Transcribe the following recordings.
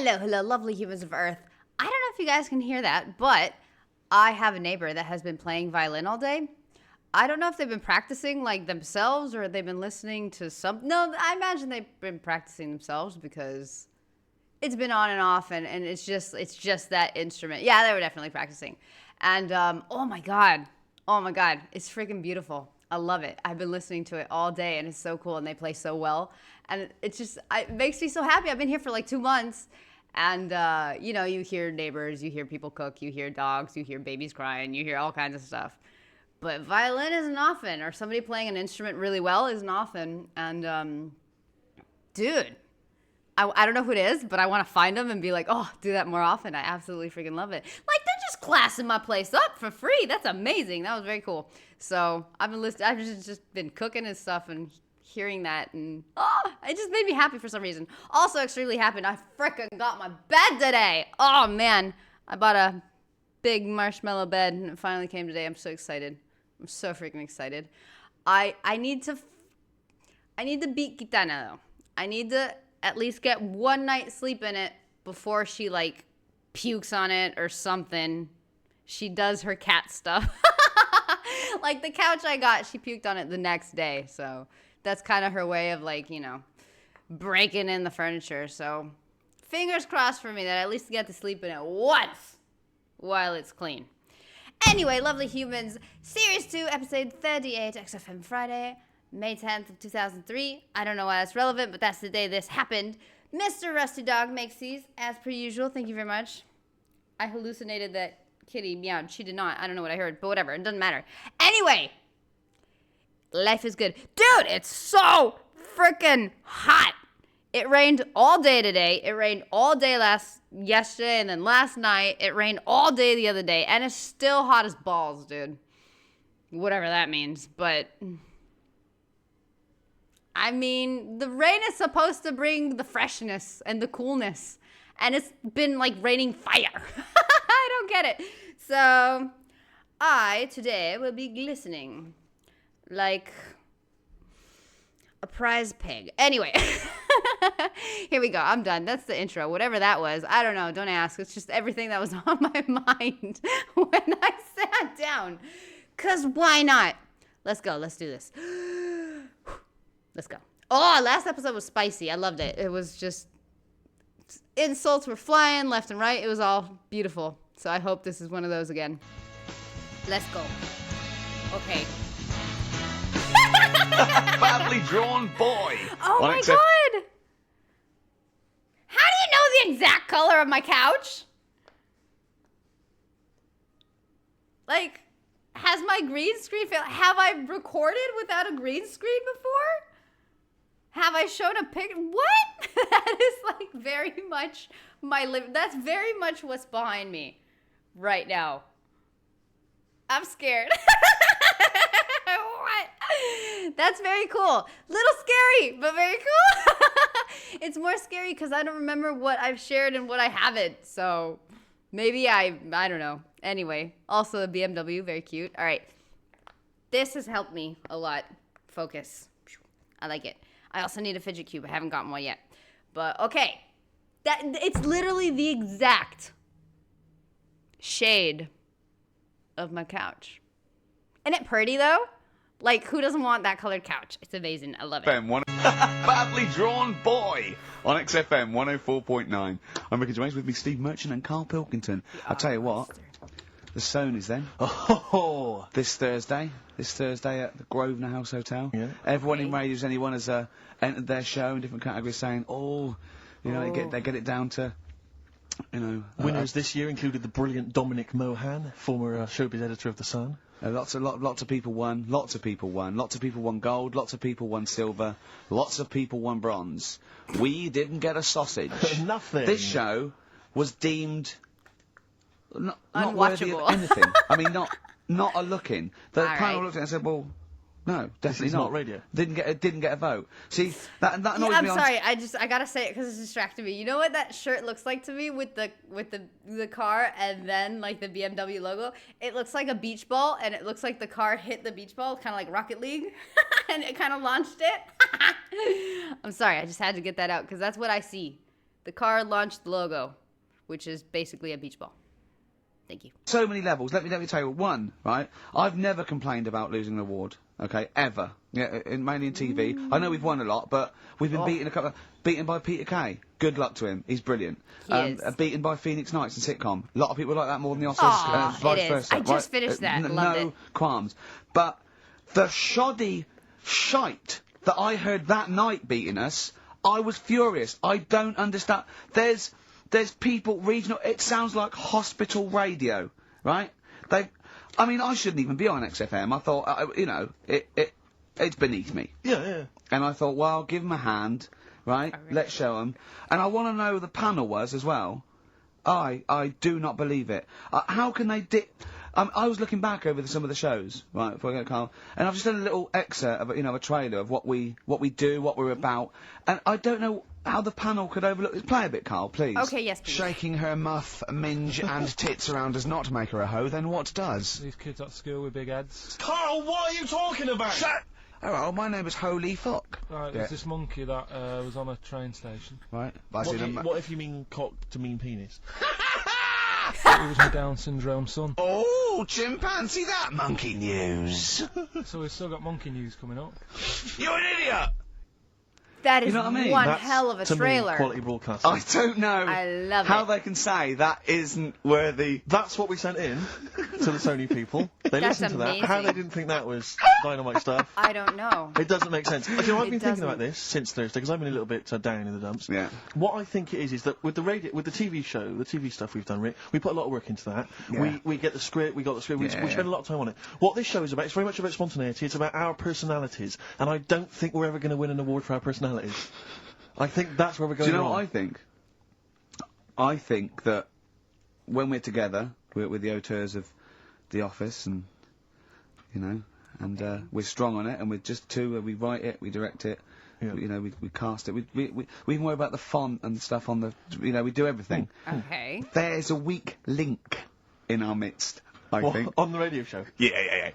Hello, lovely humans of Earth. I don't know if you guys can hear that, but I have a neighbor that has been playing violin all day. I don't know if they've been practicing like themselves or they've been listening to some. No, I imagine they've been practicing themselves because it's been on and off, and it's just that instrument. Yeah, they were definitely practicing. And oh my god, it's freaking beautiful. I love it. I've been listening to it all day, and it's so cool, and they play so well. And it makes me so happy. I've been here for like 2 months, and you hear neighbors, you hear people cook, you hear dogs, you hear babies crying, you hear all kinds of stuff. But violin isn't often, or somebody playing an instrument really well isn't often. And dude, I don't know who it is, but I want to find them and be like, oh, do that more often. I absolutely freaking love it. Like, they're just classing my place up for free. That's amazing. That was very cool. So I've just been cooking and stuff and hearing that, and it just made me happy for some reason. Also extremely happy, I freaking got my bed today. Oh man, I bought a big marshmallow bed and it finally came today. I'm so excited. I'm so freaking excited. I need to beat Gitana though. I need to at least get one night's sleep in it before she like pukes on it or something. She does her cat stuff. Like the couch I got, she puked on it the next day. So that's kind of her way of like, breaking in the furniture. So fingers crossed for me that I at least get to sleep in it once while it's clean. Anyway, lovely humans, Series 2, Episode 38, XFM Friday, May 10th of 2003. I don't know why that's relevant, but that's the day this happened. Mr. Rusty Dog makes these, as per usual. Thank you very much. I hallucinated that Kitty meowed. She did not. I don't know what I heard, but whatever. It doesn't matter. Anyway, life is good. Dude, it's so freaking hot. It rained all day today. It rained all day yesterday, and then last night. It rained all day the other day, and it's still hot as balls, dude. Whatever that means, but I mean, the rain is supposed to bring the freshness and the coolness, and it's been like raining fire. I don't get it. So I today will be glistening like a prize pig. Anyway, here we go. I'm done. That's the intro. Whatever that was. I don't know. Don't ask. It's just everything that was on my mind when I sat down. Because why not? Let's go. Let's do this. Let's go. Oh, last episode was spicy. I loved it. It was just insults were flying left and right. It was all beautiful. So I hope this is one of those again. Let's go. Okay. Badly drawn boy. Oh my god. How do you know the exact color of my couch? Like, has my green screen failed? Have I recorded without a green screen before? Have I shown a pic? What? That is like very much that's very much what's behind me right now. I'm scared. What? That's very cool. Little scary, but very cool. It's more scary because I don't remember what I've shared and what I haven't. So maybe I don't know. Anyway, also the BMW, very cute. All right. This has helped me a lot. Focus. I like it. I also need a fidget cube. I haven't gotten one yet. But okay. It's literally the exact shade of my couch. Isn't it pretty though? Like, who doesn't want that colored couch? It's amazing. I love it. Badly drawn boy on XFM 104.9. I'm Ricky Gervais, with me Steve Merchant and Carl Pilkington. I'll tell you what, the Sonys then. Oh, This Thursday at the Grosvenor House Hotel. Yeah. Everyone in Radios Anyone has entered their show in different categories saying, they get it down to, winners this year included the brilliant Dominic Mohan, former showbiz editor of The Sun. Lots of people won. Lots of people won gold. Lots of people won silver. Lots of people won bronze. We didn't get a sausage. Nothing. This show was deemed not worthy of anything. I mean, not a looking. The panel looked at it and said, "Well, no, definitely not. Not radio. Didn't get a vote." See, that annoys me. I'm sorry. I gotta say it because it's distracting me. You know what that shirt looks like to me with the car and then like the BMW logo? It looks like a beach ball, and it looks like the car hit the beach ball, kind of like Rocket League, and it kind of launched it. I'm sorry. I just had to get that out because that's what I see The car launched the logo, which is basically a beach ball. Thank you. So many levels. Let me tell you. One, right? I've never complained about losing an award. Okay, ever. Yeah, mainly in TV. I know we've won a lot, but we've been beaten by Peter Kay. Good luck to him. He's brilliant. He is. Beaten by Phoenix Nights and sitcom. A lot of people like that more than The Office. Aw, vice it is. versa. I just finished that. Loved no it. qualms. But the shoddy shite that I heard that night beating us, I was furious. I don't understand. There's people regional. It sounds like hospital radio, right? I mean, I shouldn't even be on XFM. I thought, it's beneath me. Yeah. And I thought, well, give them a hand, right? Let's show them. And I want to know who the panel was as well. I do not believe it. How can they I was looking back over some of the shows, right, before I go to Carl, and I've just done a little excerpt of, a trailer of what we do, what we're about, and I don't know how the panel could overlook this. Play a bit, Carl, please. Okay, yes, please. Shaking her muff, minge and tits around does not make her a hoe, then what does? These kids at school with big heads. Carl, what are you talking about? Shut! Hello, my name is Holy Fuck. Right, there's this monkey that was on a train station. Right. What if you mean cock to mean penis? He was my Down syndrome son. Oh, chimpanzee, that monkey news. So we've still got monkey news coming up. You're an idiot! That is You know what I mean? one That's, hell of a to me, trailer. quality broadcasting. I don't know I love how it. they can say that isn't worthy. That's what we sent in to the Sony people. They That's listened to that. How they amazing. didn't think that was dynamite stuff. I don't know. It doesn't make sense. You know, I've It been thinking doesn't. about this since Thursday because I've been a little bit down in the dumps. Yeah. What I think it is that with the TV show, the TV stuff we've done, Rick, we put a lot of work into that. Yeah. We get the script, we got the script, we Yeah. spend a lot of time on it. What this show is about, it's very much about spontaneity. It's about our personalities, and I don't think we're ever going to win an award for our personalities. I think that's where we're Do going you know wrong. what I think? I think that when we're together, we're the auteurs of The Office, and we're strong on it, and we're just two. We write it, we direct it, Yeah. we cast it. We even worry about the font and stuff on the. We do everything. Okay. There's a weak link in our midst. I What, think. on the radio show. Yeah.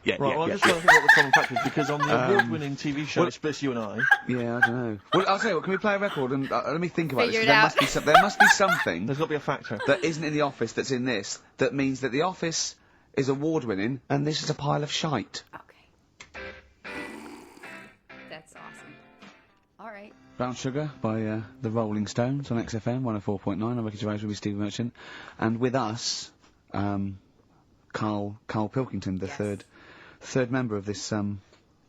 Right, well, I'm just trying to think what the common factor is, because on the award-winning TV show, it's just you and I. Yeah, I don't know. Well, I'll tell you what. Can we play a record and let me think about Figure this? it out. There must be something There's got to be a factor. that isn't in The Office that's in this. That means that The Office is award-winning, and this is a pile of shite. Okay. That's awesome. All right. Brown Sugar by the Rolling Stones on XFM 104.9. I'm Ricky Gervais with Steve Merchant, and with us, Carl Pilkington, the third member of this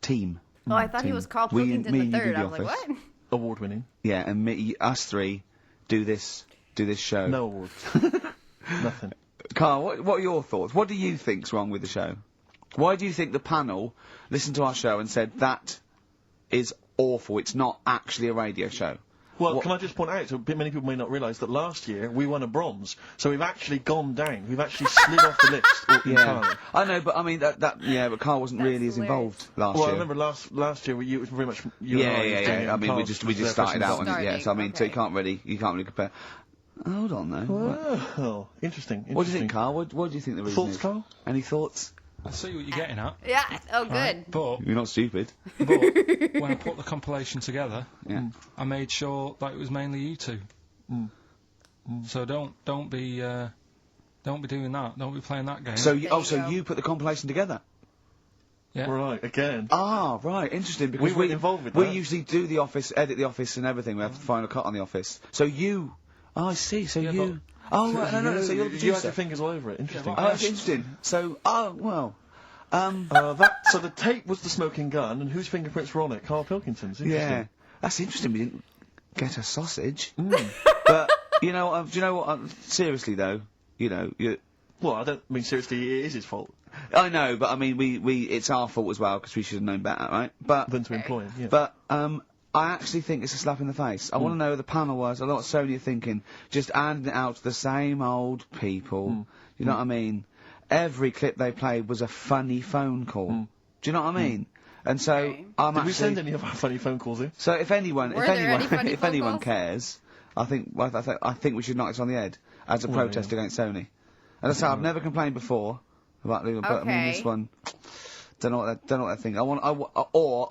team. Oh, I thought he Team. was Carl Me and Pilkington you the do third. The I was like, Office. what? Award-winning. Yeah, and us three do this show. No awards. Nothing. Carl, what are your thoughts? What do you think's wrong with the show? Why do you think the panel listened to our show and said that is awful? It's not actually a radio show. Well, What- can I just point out, so many people may not realise that last year we won a bronze, so we've actually gone down. We've actually slid off the list entirely. I know, but I mean but Carl wasn't That's really as hilarious. involved last Well, year. I remember last year it was very much you Yeah, and I. was doing it, I and mean, Carl we was just there started out on Starting, it. Yeah, so I mean, so you okay. can't really compare. Hold on though. Oh, interesting. What do you think, Carl? What do you think the reason Thoughts, is? Carl? Any thoughts? I see what you're getting at. Yeah. Oh, good. Right? But You're not stupid. when I put the compilation together, Yeah. I made sure that it was mainly you two. So don't be doing that. Don't be playing that game. So There you so go. you put the compilation together? yeah. Right, again. Ah, right, interesting. Because We weren't involved with we that. usually do The Office, edit The Office and everything. We have the final cut on The Office. So you... Oh, I see, so Yeah, you... Oh, right, no, so you're the You had producer. your fingers all over it. Interesting. but- Oh, that's interesting. So, well... So the tape was the smoking gun, and whose fingerprints were on it? Carl Pilkington's. Interesting. yeah. That's interesting, we didn't get a sausage. But, do you know what, seriously though, you... Well, I don't mean seriously. It is his fault. I know, but I mean, it's our fault as well, because we should have known better, right? But... Than to employ him. Yeah. But, I actually think it's a slap in the face. I want to know who the panel was. A lot of Sony are thinking, just handing it out to the same old people. You know what I mean? Every clip they played was a funny phone call. Do you know what I mean? And so, Okay. I'm Did actually... we send any of our funny phone calls in? So if anyone, Were there any funny if phone anyone calls? cares, I think we should knock this on the head as a protest against Sony. As I say, I've never complained before about Legal, but I mean this Okay. one, don't know what they're thinking. I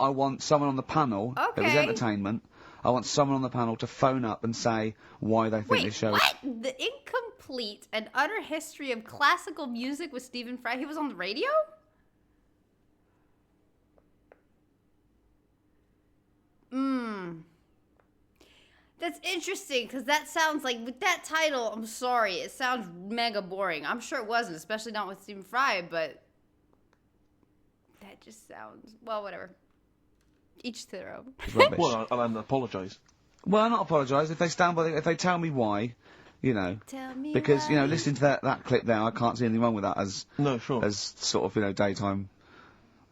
want someone on the panel. It was Okay. entertainment. I want someone on the panel to phone up and say why they think Wait, this show. what? The incomplete and utter history of classical music with Stephen Fry. He was on the radio? That's interesting, because that sounds like, with that title, I'm sorry, it sounds mega boring. I'm sure it wasn't, especially not with Stephen Fry, but that just sounds, well, whatever. Each to their own. It's rubbish. Well, I'll apologise. Well, not apologise if they stand by. If they tell me why, you know. Tell me Because you know, why. listening to that clip there, I can't see anything wrong with that as No, sure. as sort of, you know, daytime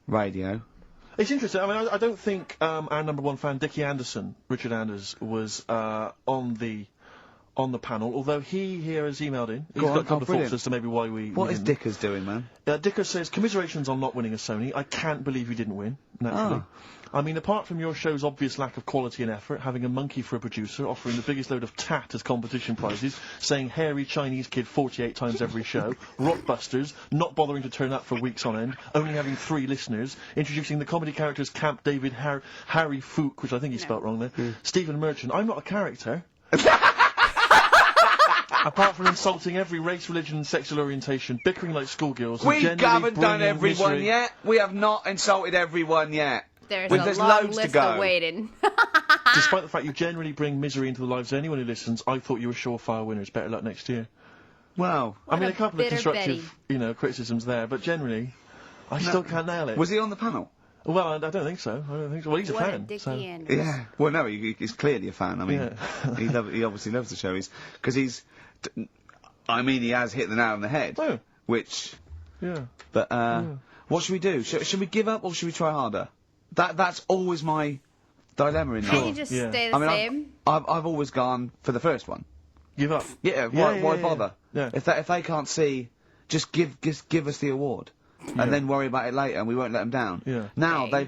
radio. It's interesting. I mean, I don't think our number one fan, Dickie Anderson, Richard Anders, was on the panel. Although he here has emailed in. He's got a couple of thoughts as to maybe why we. What we is didn't. Dickers doing, man? Dicker says, commiserations on not winning a Sony. I can't believe you didn't win, naturally. I mean, apart from your show's obvious lack of quality and effort, having a monkey for a producer, offering the biggest load of tat as competition prizes, saying hairy Chinese kid 48 times every show, Rockbusters, not bothering to turn up for weeks on end, only having 3 listeners, introducing the comedy characters Camp David, Harry Fook, which I think he spelt wrong there, Stephen Merchant. I'm not a character. Apart from insulting every race, religion and sexual orientation, bickering like schoolgirls... We and haven't done bringing everyone misery. yet. We have not insulted everyone yet. There's There's a long loads to list go. awaiting. Despite the fact you generally bring misery into the lives of anyone who listens, I thought you were surefire winners. Better luck next year. Wow. I mean, a a couple of bitter constructive, criticisms there, but generally, I still can't nail it. Was he on the panel? Well, I don't think so. Well, he's a What a fan. Dickie So. Anderson. Yeah. Well, no, he's clearly a fan. I mean, Yeah. he obviously loves the show. Because he's. I mean, he has hit the nail on the head. Oh. Which. Yeah. But what should we do? Should we give up or should we try harder? That's always my dilemma in Can't this. you just Yeah. stay the same? I've always gone for the first one. Give up. Yeah. Why yeah, bother? Yeah. If they can't see, just give us the award, and then worry about it later, and we won't let them down. Yeah. Now Okay.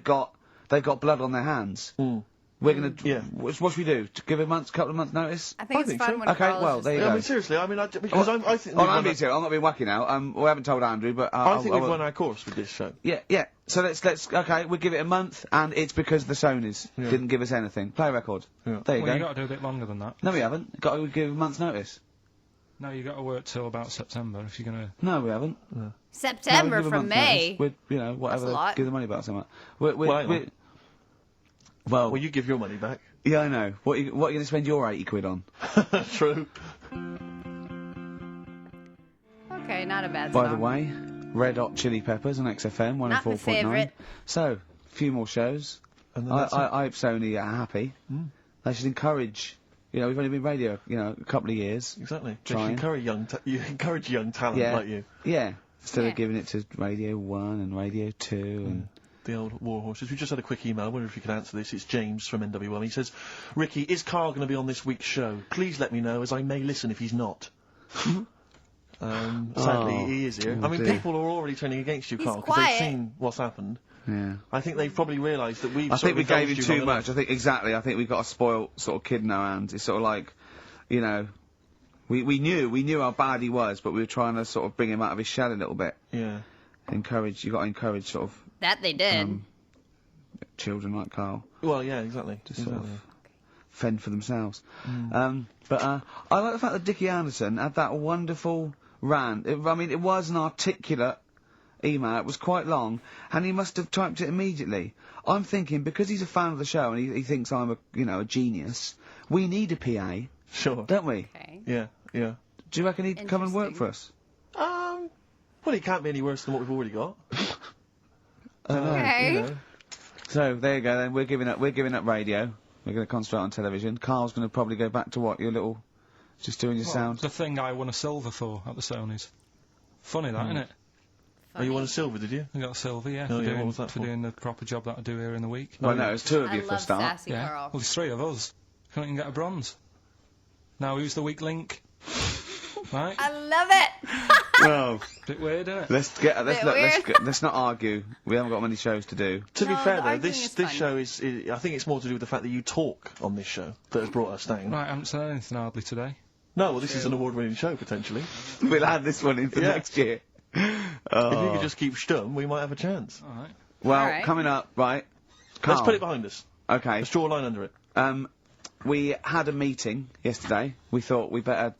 they've got blood on their hands. Mm. We're gonna. Yeah. What should we do? To give a couple of months notice? I think I it's think fun so. when Okay, Carl well, is there you just go. I mean, seriously, I mean, I think... I'm we've not won being serious. I'm not being wacky now. We haven't told Andrew, but I think we've will- won our course with this show. Yeah. So let's. Okay, we'll give it a month, and it's because the Sonys Yeah. didn't give us anything. Play a record. Yeah. There you Well, go. you got to do a bit longer than that. No, we haven't. Got to give a month's notice. No, you got to work till about September if you're gonna. No, we haven't. September No, we give a from month's notice. May. We'd, whatever. That's a lot. Give the money back somewhere. Well, hang on. Well, Well, you give your money back. yeah, I know. What are you going to spend your 80 quid on? True. Okay, not a bad By song. the way, Red Hot Chili Peppers on XFM 104.9. Not my favourite. So, a few more shows. And then I that's it. hope Sony are happy. They should encourage. We've only been radio, a couple of years. Exactly. Just Trying. you encourage young talent Yeah. like you. Yeah. Instead Yeah. of giving it to Radio 1 and Radio 2 and... The old war horses. We just had a quick email. I wonder if you could answer this. It's James from NWL. He says, Ricky, is Carl going to be on this week's show? Please let me know, as I may listen if he's not. Sadly, he is here. I mean, dear. people are already turning against you, He's Carl, because they've quiet. seen what's happened. Yeah. I think they've probably realised that we've I sort think we of gave him indulged you too long much. I think we've got a spoiled sort of kid in our hands. It's sort of like, we knew how bad he was, but we were trying to sort of bring him out of his shell a little bit. enough. Yeah. You got to encourage sort of That they did. children like Carl Well, yeah, exactly. to sort Exactly. of fend for themselves. But I like the fact that Dickie Anderson had that wonderful rant. It was an articulate email. It was quite long, and he must have typed it immediately. I'm thinking, because he's a fan of the show and he thinks I'm a genius, we need a PA, Sure. don't we? Okay. Yeah, yeah. Do you reckon he'd come and work for us? Well, it can't be any worse than what we've already got. Okay. You know. So there you go. Then we're giving up radio. We're going to concentrate on television. Carl's going to probably go back to what just doing your sound. The thing I won a silver for at the Sonys. Funny that, isn't it? Oh, you won a silver, did you? I got a silver, yeah, Oh, for, yeah, doing, what was that for for? doing the proper job that I do here in the week. Well, no, it's two of I you for a love start. sassy Yeah. Carl. Well, there's 3 of us. Couldn't even get a bronze. Now who's the weak link? Right? I love it. Well, Bit weird, isn't it? let's not argue. We haven't got many shows to do. To be No, fair, the though, arguing this is fun. show is I think it's more to do with the fact that you talk on this show that has brought us down. Right, I haven't said anything hardly today. No, well, this is an award-winning show, potentially. We'll add this one in for Yeah. next year. If you could just keep stum, we might have a chance. Alright. Well, Alright. coming up, right? Let's Carl. put it behind us. Okay. Let's draw a line under it. we had a meeting yesterday. We thought we better,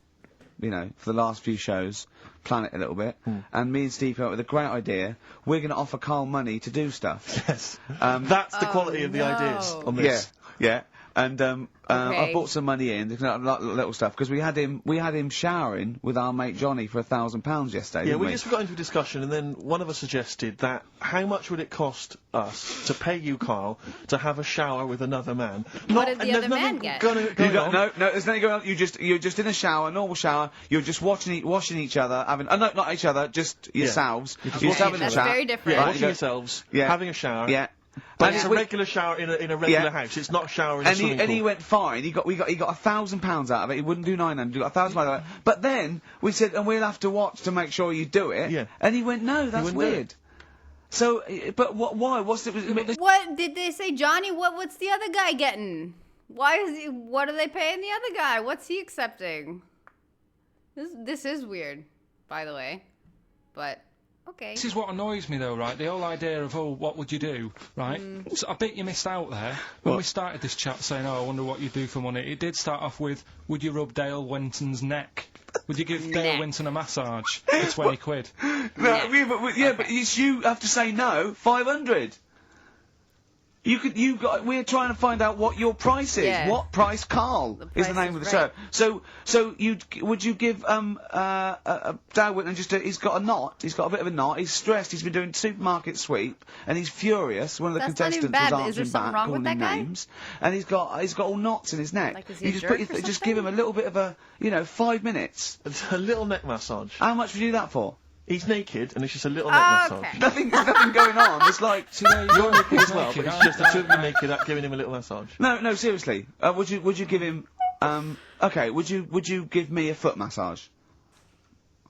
you know, for the last few shows, plan it a little bit. And me and Steve came up with a great idea. We're going to offer Carl money to do stuff. Yes. That's the quality of the ideas on this. Yeah. And I Okay. bought some money in, little stuff, because we had him showering with our mate Johnny for £1,000 yesterday. Yeah, didn't we just got into a discussion, and then one of us suggested that how much would it cost us to pay you, Carl, to have a shower with another man? What did the other man get? No, there's nothing going on. You're just in a shower, normal shower. You're just washing each other, having no, not each other, just yourselves. You're just having a That's chat. very different. Yeah, Right, washing you go- yourselves, Yeah. having a shower. Yeah. But And it's a we- regular shower in a regular house. It's not a shower in a swimming pool. And he went fine. He got £1,000 out of it. He wouldn't do 900. He got £1,000 out of it. But then we said, and we'll have to watch to make sure you do it. Yeah. And he went, no, that's wouldn't do weird. it. So, but why? What's it? What did they say, Johnny? What's the other guy getting? What are they paying the other guy? What's he accepting? This is weird, by the way. But okay. This is what annoys me, though, right? The whole idea of, oh, what would you do, right? So I bet you missed out there. When we started this chat saying, oh, I wonder what you'd do for money, it did start off with, would you rub Dale Winton's neck? Would you give Dale Winton a massage for 20 quid? No, but you have to say no. 500. We're trying to find out what your price is. Yeah. What price, Carl, is the price name is of the right. show. So would you give Dale Winton he's got a knot. He's got a bit of a knot. He's stressed. He's been doing supermarket sweep, and he's furious. One of the That's not even contestants was bad. Is there answering something back, wrong with calling him that guy? names, and he's got all knots in his neck. Like, is he you a just jerk or just something? give him a little bit of a 5 minutes. It's a little neck massage. How much would you do that for? He's naked, and it's just a little neck massage. Okay. There's nothing going on. It's like You're naked as well, naked, but it's aren't just the two of you naked giving him a little massage. no, seriously. Would you give him? Okay. Would you give me a foot massage?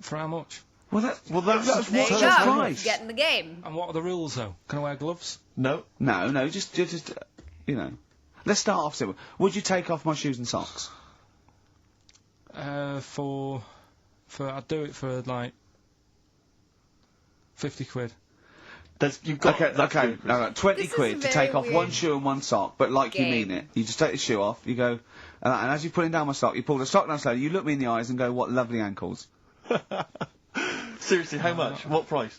For how much? Well, that's There what's you the go. price? Get in the game. And what are the rules, though? Can I wear gloves? No. No, just you know. Let's start off simple. Would you take off my shoes and socks? I'd do it for, like, 50 quid. You've got Okay. No, 20 This is quid to very take off weird one shoe and one sock, but like you game. mean it. You just take the shoe off. You go, and as you're putting down my sock, you pull the sock down slowly. You look me in the eyes and go, "What lovely ankles." Seriously, how much? What price?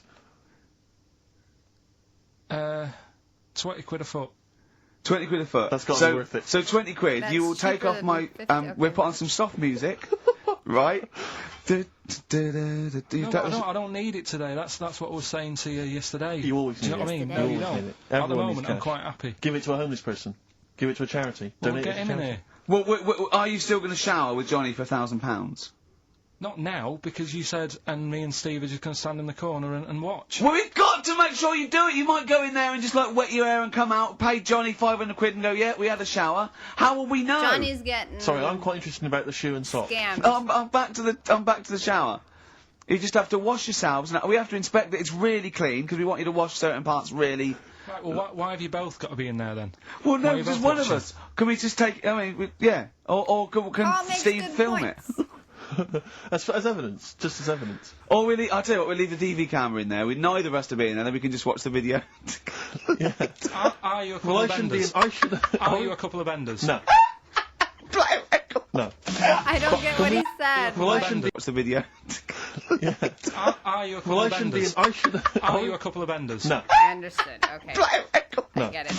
20 quid a foot. 20 quid a foot. That's gotta be worth it. So 20 quid, That's you will take cheaper off than my, 50, we'll okay. put on some soft music, right? No, I don't need it today. That's what I was saying to you yesterday. You always Do you know need what I mean? it. No, You you always don't. need it. At the Everyone needs moment, I'm cash. quite happy. Give it to a homeless person. Give it to a charity. Well, Donate get it to him in charity. here. Well, are you still going to shower with Johnny for £1,000? Not now, because you said, and me and Steve are just going to stand in the corner and watch. Well, we've got to make sure you do it. You might go in there and just like wet your hair and come out, pay Johnny 500 quid and go, yeah, we had a shower. How will we know? Johnny's getting Sorry, I'm quite interested about the shoe and sock. scammed. I'm back to the shower. You just have to wash yourselves. Now, we have to inspect that it's really clean because we want you to wash certain parts really. Right, well, why have you both got to be in there then? Well, Why no, are you just both one of watching? us. Can we just take? I mean, yeah. Or can Carl makes Steve good film points. it? As evidence, just as evidence. Or I'll tell you what, we'll leave the DV camera in there. Neither of us to be in there, then we can just watch the video. Yeah. Are you a couple Well, of I shouldn't be. benders? I should. Are you a couple of benders? No. No. I don't get what he said. Well, I shouldn't be. Watch the video. Yeah. Are you a couple Well, I of shouldn't be. benders? I should. Are you a couple of benders? No. I understood. Okay. No. I get it.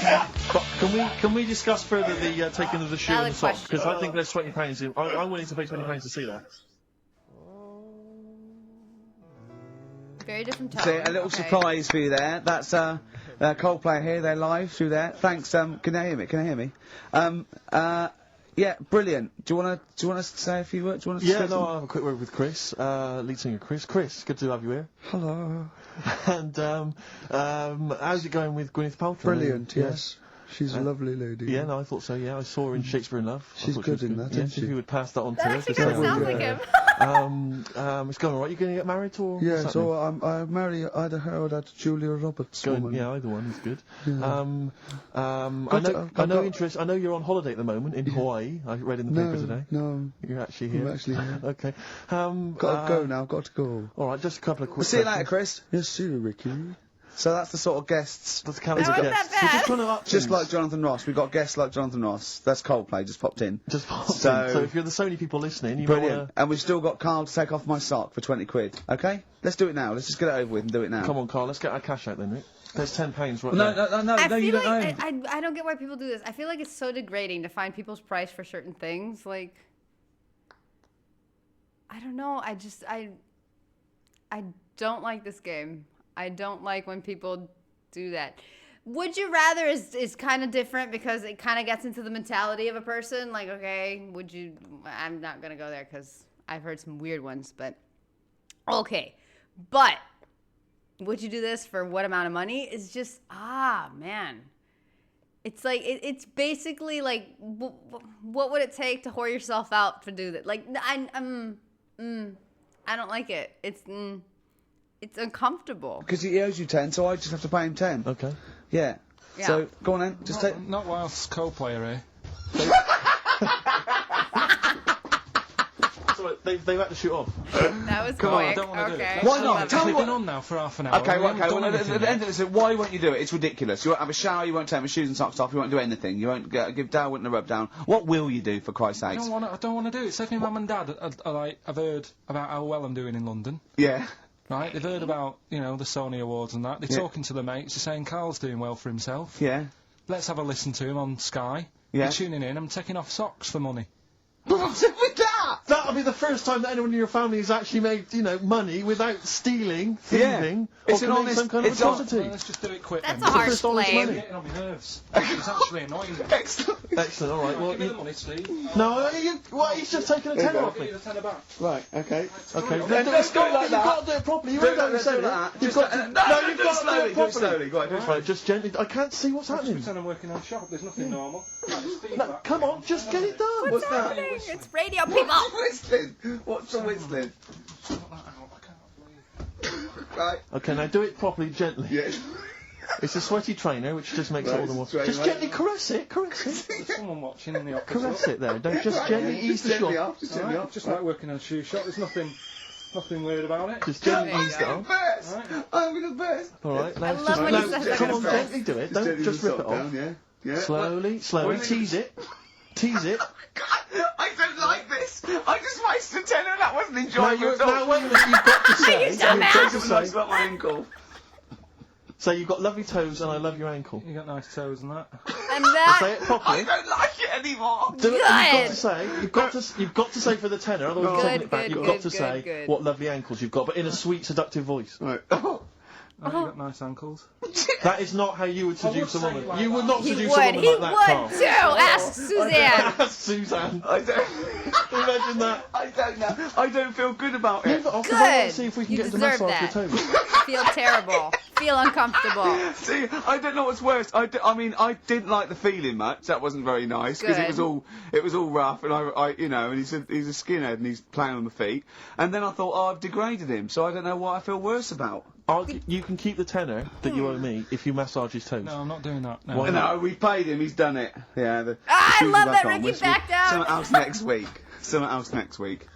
But can we discuss further the taking of the shoe Valid and the sock? question. Because I think there's £20. I'm willing to pay £20 to see that. Very different tone. So, a little Okay. surprise for you there. That's Coldplay here. They're live through there. Thanks. Can they hear me? Can they hear me? Yeah, brilliant. Do you want to say a few words? Do you want to Yeah, say no, I'll have a quick word with Chris, lead singer Chris. Chris, good to have you here. Hello. And how's it going with Gwyneth Paltrow? Brilliant, Yeah. yes. She's a lovely lady. Yeah, no, I thought so. Yeah, I saw her in Shakespeare in Love. I She's thought she good was in that, Yeah, isn't if she? you would pass that on to That her. actually just kind of so- sounds like him. It's going alright. You going to get married or? Yeah, what's so happening? I marry either her or that Julia Roberts Going, woman. yeah, either one is good. Yeah. I know you're on holiday at the moment in Hawaii. I read in the paper today. No, You're actually here. I'm actually here. Okay. Got to go now, got to go. Alright, just a couple of quick See you later, questions. Chris. Yes, see you, Ricky. So that's the sort of guests. That's count as a That guest. wasn't that So bad. just trying to up Just things. like Jonathan Ross. We've got guests like Jonathan Ross. That's Coldplay, just popped in. Just pop So- in. So if you're the Sony people listening, you Brilliant. want And we've still got Carl to take off my sock for 20 quid. Okay? Let's do it now. Let's just get it over with and do it now. to... Come on, Carl, let's get our cash out then, Rick. There's £10 right No, there. no, I you feel don't like know. I don't get why people do this. I feel like it's so degrading to find people's price for certain things. Like, I don't know. I don't like this game. I don't like when people do that. Would you rather is kind of different because it kind of gets into the mentality of a person. Like, okay, would you? I'm not gonna go there because I've heard some weird ones, but okay. But would you do this for what amount of money? It's just man. It's like it's basically like what would it take to whore yourself out to do that? Like I don't like it. It's uncomfortable. Because he owes you 10, so I just have to pay him 10. Okay. Yeah. Yeah. So, go on then. Just take... Not whilst Coldplay are here. So they've had to shoot off. That was on, I quick. don't wanna do it. Okay. Why I not? love Tell it. me We've what- been on now for half an hour. Okay, We well, haven't okay. done Well, at anything the end yet. of this, why won't you do it? It's ridiculous. You won't have a shower, you won't take my shoes and socks off, you won't do anything. You won't give Dale Winton a rub down. What will you do, for Christ's I sake? don't want to do it. Say to me, mum and dad, I've heard about how well I'm doing in London. Yeah. Right? They've heard about, the Sony Awards and that. They're Yeah. talking to the mates. They're saying Carl's doing well for himself. Yeah. Let's have a listen to him on Sky. Yeah. They're tuning in. I'm taking off socks for money. What's it with that? That'll be the first time that anyone in your family has actually made, money without stealing, thieving, It's or an committing honest- some kind of it's on- atrocity. Well, let's just do it quick That's then. a harsh first honest claim. money. It's getting on my nerves. It's actually annoying. Excellent. Excellent, alright. Well, Give me the money, Steve. no, he's just taking a tenner I'll off give me. you the tenner back. Right, okay. Okay, Then let's go like You've that. got to do it properly. You Do read it, that you let's said do it. that. You've Just got to... no, you've do it got to do slowly, it do it properly. slowly. Go on, do it slowly. Right, just gently... I can't see what's happening. Pretend I'm working on shop. There's nothing normal. Right, just feed No, back. come on, just get it done. What's happening? It's radio, people. What's the whistling? What's the whistling? Sort that out. I can't believe it. Right. Okay, now do it properly, gently. Yeah. It's a sweaty trainer, which just makes it all the more... Straight Just away. gently caress it, caress it. There's someone watching in the office. Caress it there. Don't just gently ease the Gently shot. off, just gently off. Just like working on a shoe shop. There's nothing weird about it. Just gently ease I'm that gonna off. burst. I'm gonna burst. Alright, now I it's love when now, he says come I'm on, gonna gently do it. Don't gently just the rip it sock off. down, yeah. Yeah. Slowly, slowly, tease it. Tease it. God, I don't like this. I just wasted a tenner and that wasn't Now, enjoyable at all. now wait a minute, you've got to say... You dumbass. got to Just nice say, about my ankle. say you've got lovely toes and I love your ankle. You got nice toes and that. And Say that it I properly. don't like it anymore. Do it, Good. you've got to say for the tenor, otherwise you're Good, taking it back. good, You've got good, to say good. what lovely ankles you've got, but in a sweet, seductive voice. Right. Oh, you got nice ankles. That is not how you would seduce a say woman. it like You would that. not he seduce would. a woman He like that, would too. Ask Suzanne. Carl. Suzanne. I don't. Imagine that. I don't know. I don't feel good about Leave it. it off the wall and Good. see if we can You get to deserve massage that. your toes. Feel terrible. Feel uncomfortable. See, I don't know what's worse. I mean, I didn't like the feeling much. That wasn't very nice because it Good. was all rough, and and he's a skinhead and he's playing on the feet. And then I thought, oh, I've degraded him, so I don't know what I feel worse about. You can keep the tenner that you owe me if you massage his toes. No, I'm not doing that. No. Why not? No, we paid him. He's done it. Yeah. The I shoes love are that back on. Ricky We'll- backed out. Something else next week. Something else next week.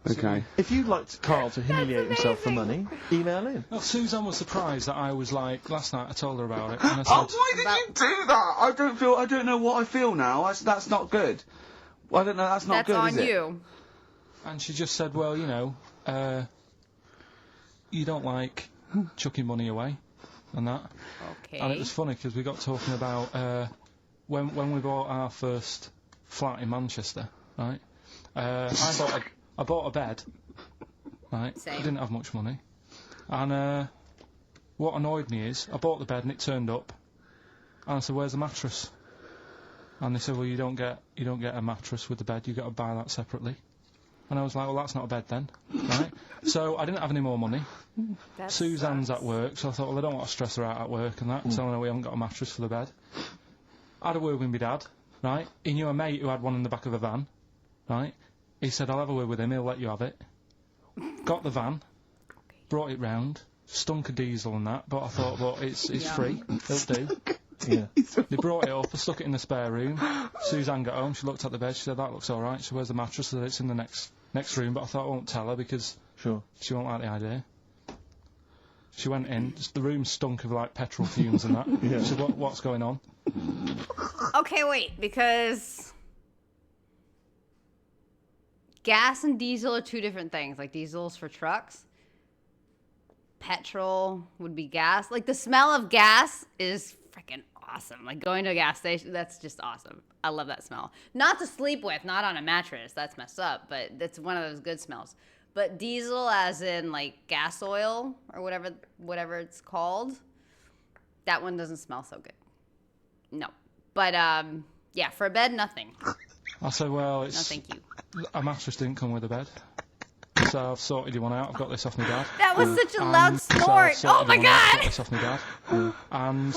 Okay. If you'd like Carl to humiliate himself for money, email in. Well, Suzanne was surprised that I was like, last night I told her about it, and I said, Oh, why did you do that? I don't know what I feel now. That's not good. I don't know. That's not That's good. Is on it? you. and she just said, well, you don't like chucking money away, and that. Okay. And it was funny because we got talking about when we bought our first flat in Manchester, right? I bought a bed, right? Same. I didn't have much money, and what annoyed me is I bought the bed and it turned up, and I said, "Where's the mattress?" And they said, "Well, you don't get a mattress with the bed. You got to buy that separately." And I was like, "Well, that's not a bed then, right?" So I didn't have any more money. That Suzanne's sucks. at work, so I thought, well, I don't want to stress her out at work and that, telling her we haven't got a mattress for the bed. I had a word with my dad, right? He knew a mate who had one in the back of a van, right? He said, I'll have a word with him, he'll let you have it. Got the van, brought it round, stunk of diesel and that, but I thought, well, it's free, it'll do. Yeah. They brought it up, I stuck it in the spare room. Suzanne got home, she looked at the bed, she said, that looks alright. She said, where's the mattress? I said, it's in the next room, but I thought I won't tell her because Sure. she won't like the idea. She went in, just the room stunk of, like, petrol fumes and that. Yeah. She said, what's going on? Okay, wait, because gas and diesel are two different things. Like, diesel's for trucks. Petrol would be gas. Like, the smell of gas is freaking awesome. Like, going to a gas station, that's just awesome. I love that smell. Not to sleep with, not on a mattress. That's messed up, but it's one of those good smells. But diesel, as in, like, gas oil or whatever it's called, that one doesn't smell so good. No. But, yeah, for a bed, nothing. I said, well, No, thank you. a mattress didn't come with a bed. So I've sorted you one out. I've got this off my dad. That was such a loud snort. So I've Oh, my sorted you one out, God. got this off my dad. And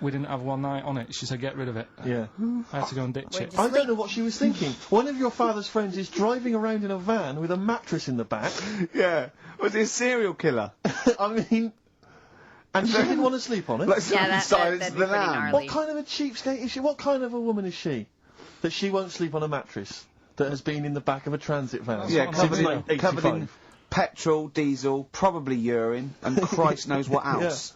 we didn't have one night on it. She said, get rid of it. Yeah. I had to go and ditch Where'd it. you I don't know what she was thinking. One of your father's friends is driving around in a van with a mattress in the back. Yeah. Was he a serial killer? I mean, and she didn't want to sleep on it. Like Yeah, Silence that'd of be the pretty Lamb. gnarly. What kind of a cheapskate is she? What kind of a woman is she? That she won't sleep on a mattress that has been in the back of a transit van. Yeah, Since covered in, 1985. petrol, diesel, probably urine, and Christ knows what else.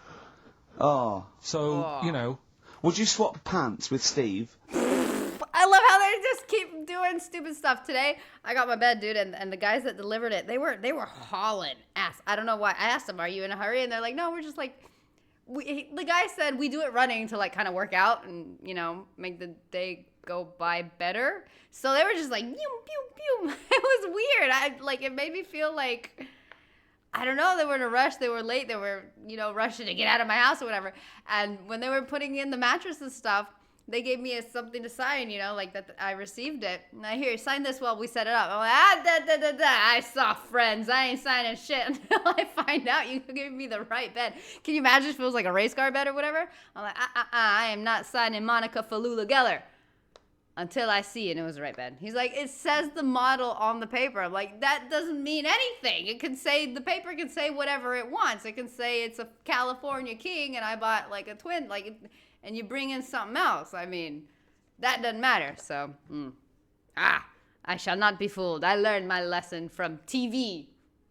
Oh. So, you know, Would you swap pants with Steve? I love how they just keep doing stupid stuff. Today, I got my bed, dude, and the guys that delivered it, they were hauling ass. I don't know why. I asked them, "Are you in a hurry?" And they're like, "No, we're just like." The guy said we do it running to like kind of work out and make the day go by better. So they were just like, pew pew pew. It was weird. It made me feel like. I don't know, they were in a rush, they were late, they were, rushing to get out of my house or whatever. And when they were putting in the mattress and stuff, they gave me something to sign, like that I received it. And I hear, sign this while we set it up. I'm like, I saw friends, I ain't signing shit until I find out you gave me the right bed. Can you imagine if it was like a race car bed or whatever? I'm like, I am not signing Monica Falula Geller. Until I see it, and it was the right bed. He's like, it says the model on the paper. I'm like, that doesn't mean anything. The paper can say whatever it wants. It can say it's a California King, and I bought like a twin, and you bring in something else. I mean, that doesn't matter. So, I shall not be fooled. I learned my lesson from TV,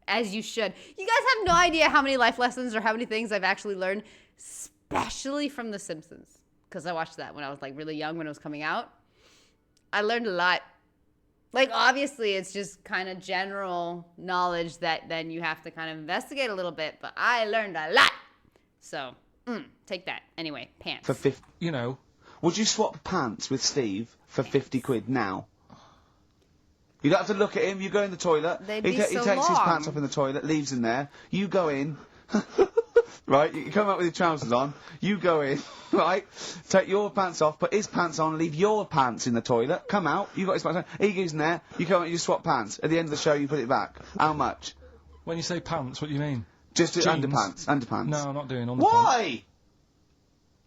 as you should. You guys have no idea how many life lessons or how many things I've actually learned, especially from The Simpsons, because I watched that when I was like really young when it was coming out. I learned a lot. Like, obviously, it's just kind of general knowledge that then you have to kind of investigate a little bit, but I learned a lot. So, take that. Anyway, pants. For 50. you know, Would you swap pants with Steve for 50 quid now? You don't have to look at him, you go in the toilet, They'd he be takes so his long. pants off in the toilet, leaves them there, you go in, right, you come out with your trousers on, you go in, right, take your pants off, put his pants on, leave your pants in the toilet, come out, you got his pants on, he goes in there, you come out, you swap pants, at the end of the show you put it back. How much? when you say pants, what do you mean? Just Jeans? underpants. No, I'm not doing underpants. Why?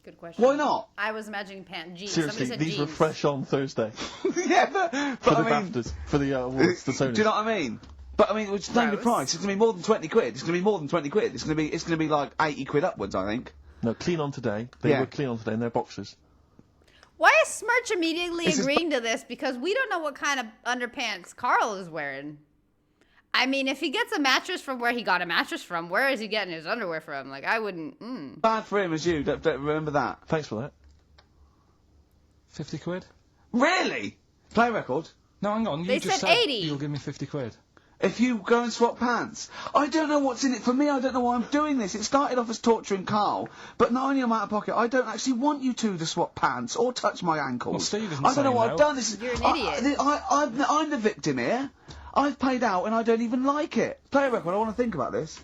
Good question. Why not? I was imagining jeans. Seriously, Somebody said these jeans. were fresh on Thursday Yeah, for but the I mean, BAFTAs, for the awards, the Sony. do you know what I mean? But I mean, it's name the Gross. price. It's gonna be more than 20 quid. It's gonna be more than 20 quid. It's gonna be like 80 quid upwards, I think. No, clean on today. They Yeah. were clean on today, and they're boxers. Why is Smirch immediately This is- agreeing to this? Because we don't know what kind of underpants Carl is wearing. I mean, if he gets a mattress from where he got a mattress from, where is he getting his underwear from? Like, I wouldn't. Bad for him as you. Don't remember that. Thanks for that. 50 quid? Really? Play a record. No, hang on, you They just said said 80. you'll give me 50 quid. If you go and swap pants. I don't know what's in it for me. I don't know why I'm doing this. It started off as torturing Carl, but not only am I out of pocket, I don't actually want you two to swap pants or touch my ankles. Well, Steve isn't I don't know saying what no. I've done. This is, You're an idiot. I'm the victim here. I've paid out and I don't even like it. Play a record. I want to think about this.